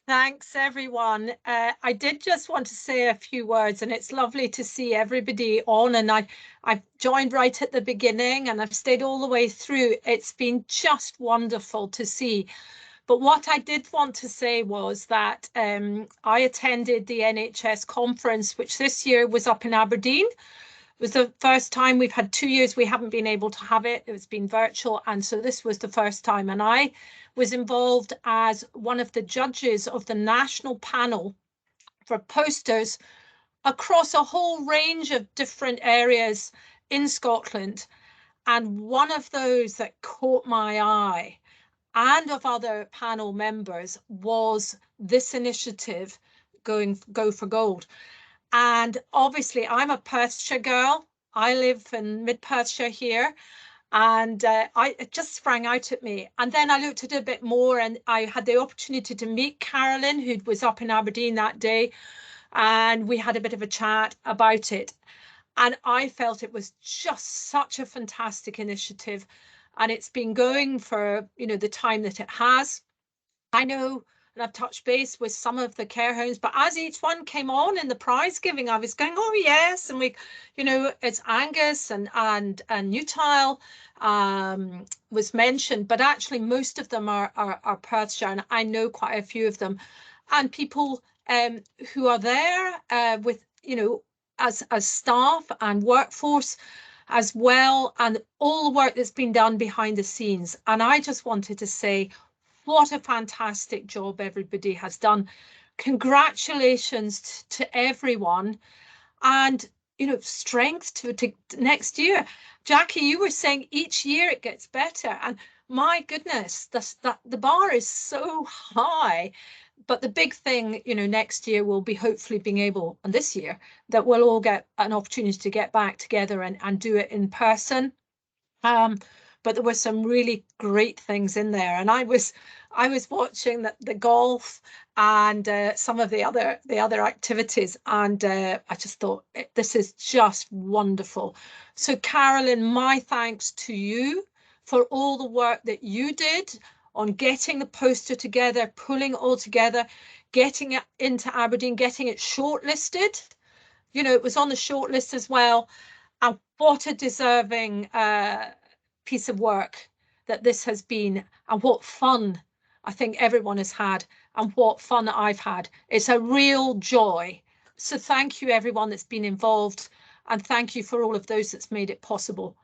Thanks, everyone. I did just want to say a few words, and it's lovely to see everybody on. And I've joined right at the beginning, and I've stayed all the way through. It's been just wonderful to see. But what I did want to say was that I attended the NHS conference, which this year was up in Aberdeen. It was the first time. We've had 2 years we haven't been able to have it. It's been virtual, and so this was the first time. And I was involved as one of the judges of the national panel for posters across a whole range of different areas in Scotland. And one of those that caught my eye, and of other panel members, was this initiative Go for Gold. And obviously I'm a Perthshire girl. I live in mid Perthshire here. And it just sprang out at me. And then I looked at it a bit more, and I had the opportunity to meet Carolyn, who was up in Aberdeen that day. And we had a bit of a chat about it. And I felt it was just such a fantastic initiative. And it's been going for, you know, the time that it has. I know, and I've touched base with some of the care homes, but as each one came on in the prize giving, I was going, oh yes, and we, you know, it's Angus and Newtile was mentioned, but actually most of them are Perthshire, and I know quite a few of them, and people who are there with, you know, as staff and workforce as well, and all the work that's been done behind the scenes. And I just wanted to say, what a fantastic job everybody has done. Congratulations to everyone, and, you know, strength to next year. Jackie, you were saying each year it gets better, and my goodness, the bar is so high. But the big thing, you know, next year will be hopefully being able, and this year, that we'll all get an opportunity to get back together and do it in person. But there were some really great things in there, and I was watching the golf and some of the other activities, and I just thought this is just wonderful. So Carolyn, my thanks to you for all the work that you did on getting the poster together, pulling it all together, getting it into Aberdeen, getting it shortlisted. You know, it was on the shortlist as well. And what a deserving piece of work that this has been, and what fun I think everyone has had, and what fun I've had. It's a real joy. So thank you everyone that's been involved, and thank you for all of those that's made it possible.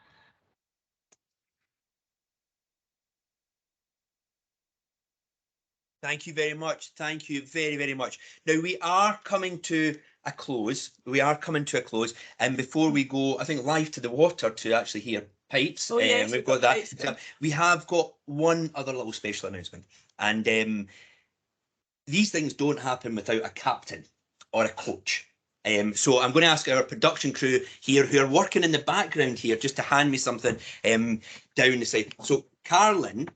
Thank you very much. Thank you very, very much. Now we are coming to a close. We are coming to a close. And before we go, I think live to the water to actually hear pipes. Oh, yes, we've got that. pipes. We have got one other little special announcement. And these things don't happen without a captain or a coach. So I'm going to ask our production crew here who are working in the background here just to hand me something down the side. So Carolyn,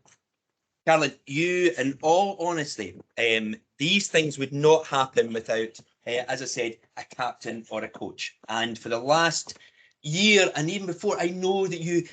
you, in all honesty, these things would not happen without, as I said, a captain or a coach. And for the last year, and even before, I know that you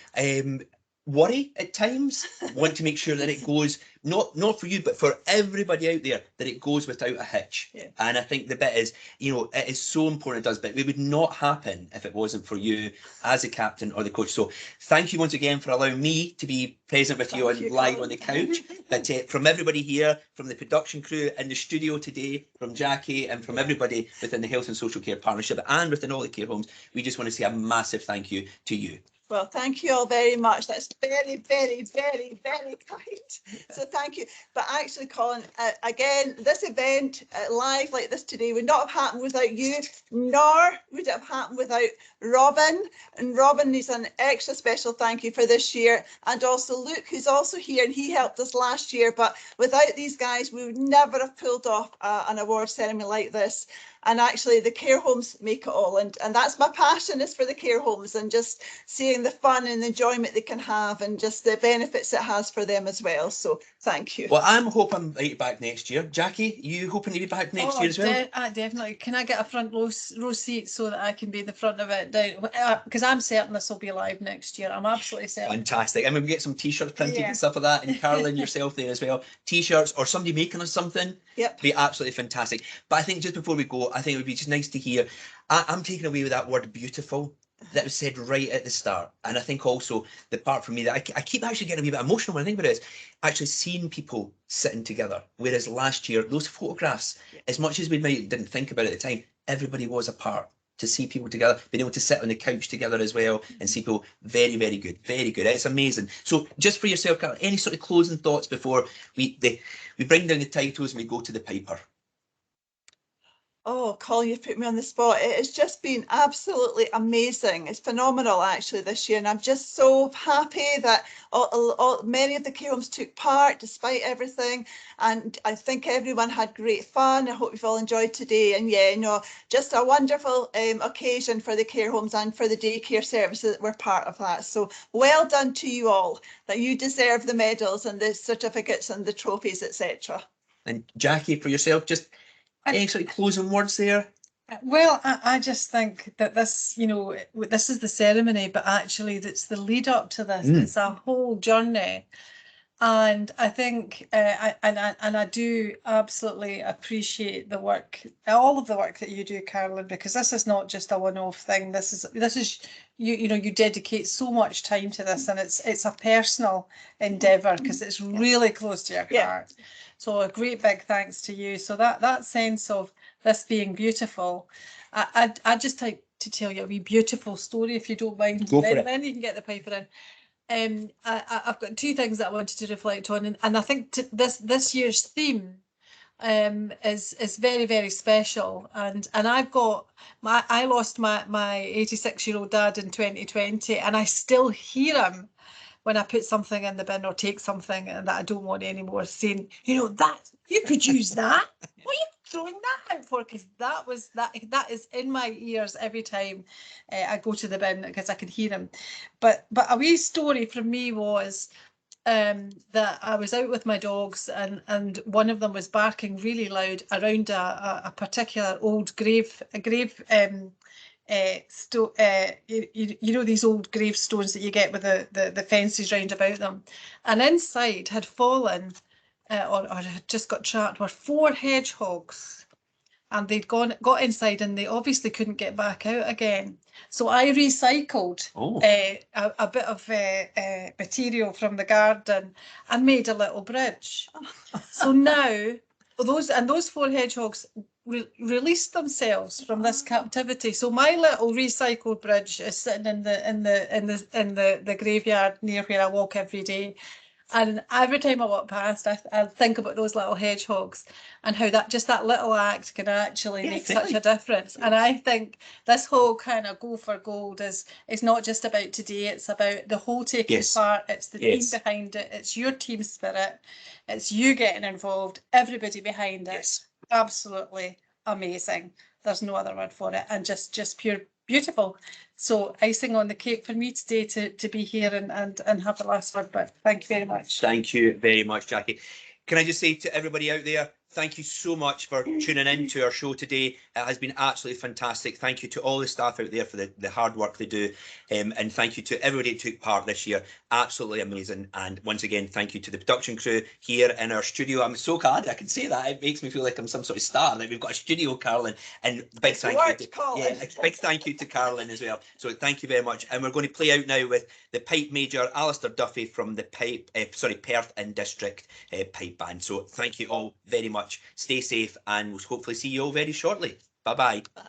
worry at times, want to make sure that it goes, not for you, but for everybody out there, that it goes without a hitch. Yeah. And I think the bit is, you know, it is so important it does, but it would not happen if it wasn't for you as a captain or the coach. So thank you once again for allowing me to be present with you and live on the couch. But from everybody here, from the production crew in the studio today, from Jackie and from everybody within the Health and Social Care Partnership and within all the care homes, we just want to say a massive thank you to you. Well, thank you all very much. That's very, very, very, very kind. So thank you. But actually, Colin, again, this event live like this today would not have happened without you, nor would it have happened without Robin. And Robin needs an extra special thank you for this year. And also Luke, who's also here, and he helped us last year. But without these guys, we would never have pulled off an award ceremony like this. And actually the care homes make it all, and that's my passion, is for the care homes and just seeing the fun and enjoyment they can have and just the benefits it has for them as well. So thank you. Well, I'm hoping to be back next year. Jackie, you hoping to be back next year as well? Definitely. Can I get a front row seat so that I can be the front of it? Because I'm certain this will be live next year. I'm absolutely certain. Fantastic. And we get some t-shirts printed and stuff like that, and Carolyn, yourself there as well. T-shirts or somebody making us something. Yep. Be absolutely fantastic. But I think just before we go, I think it would be just nice to hear, I'm taking away with that word beautiful that was said right at the start. And I think also the part for me that I keep actually getting a wee bit emotional when I think about it is actually seeing people sitting together. Whereas last year, those photographs, as much as we didn't think about it at the time, everybody was apart. To see people together, being able to sit on the couch together as well and see people, very, very good, very good. It's amazing. So just for yourself, Carol, any sort of closing thoughts before we bring down the titles and we go to the piper? Oh, Colin, you've put me on the spot. It has just been absolutely amazing. It's phenomenal, actually, this year. And I'm just so happy that many of the care homes took part despite everything. And I think everyone had great fun. I hope you've all enjoyed today. And yeah, no, just a wonderful occasion for the care homes and for the daycare services that were part of that. So well done to you all, that you deserve the medals and the certificates and the trophies, etc. And Jackie, for yourself, just any sort of closing words there? Well, I just think that this, you know, this is the ceremony, but actually it's the lead up to this. It's a whole journey. And I think, I do absolutely appreciate the work, all of the work that you do, Carolyn, because this is not just a one-off thing. This is you know, you dedicate so much time to this, and it's a personal endeavour because it's really close to your heart. So a great big thanks to you. So that sense of this being beautiful, I just like to tell you a wee beautiful story, if you don't mind. Go for it. Then you can get the paper in. I've got two things that I wanted to reflect on, and I think this year's theme is very, very special. And I lost my 86-year-old dad in 2020, and I still hear him when I put something in the bin or take something that I don't want anymore, saying, you know, that you could use that. What are you throwing that out for? Because that is in my ears every time I go to the bin, because I can hear him. But a wee story from me was that I was out with my dogs, and one of them was barking really loud around a particular old grave. You know, these old gravestones that you get with the fences round about them, and inside had fallen or had just got trapped were 4 hedgehogs, and they'd got inside, and they obviously couldn't get back out again. So I recycled a bit of material from the garden and made a little bridge. So now those 4 hedgehogs released themselves from this captivity. So my little recycled bridge is sitting in the graveyard near where I walk every day. And every time I walk past, I think about those little hedgehogs and how that little act can actually make such a difference. And I think this whole kind of Go for Gold is not just about today, it's about the whole taking part, it's the team behind it, it's your team spirit, it's you getting involved, everybody behind it. Absolutely amazing. There's no other word for it, and just pure beautiful. So icing on the cake for me today to be here and have the last word, but thank you very much. Thank you very much, Jackie. Can I just say to everybody out there, thank you so much for tuning in to our show today. It has been absolutely fantastic. Thank you to all the staff out there for the hard work they do. And thank you to everybody who took part this year. Absolutely amazing. And once again, thank you to the production crew here in our studio. I'm so glad I can say that. It makes me feel like I'm some sort of star. Like we've got a studio, Carolyn. And big thank you to Carolyn as well. So thank you very much. And we're going to play out now with the pipe major, Alistair Duffy from the Perth and District Pipe Band. So thank you all very much. Stay safe, and we'll hopefully see you all very shortly. Bye-bye. Bye.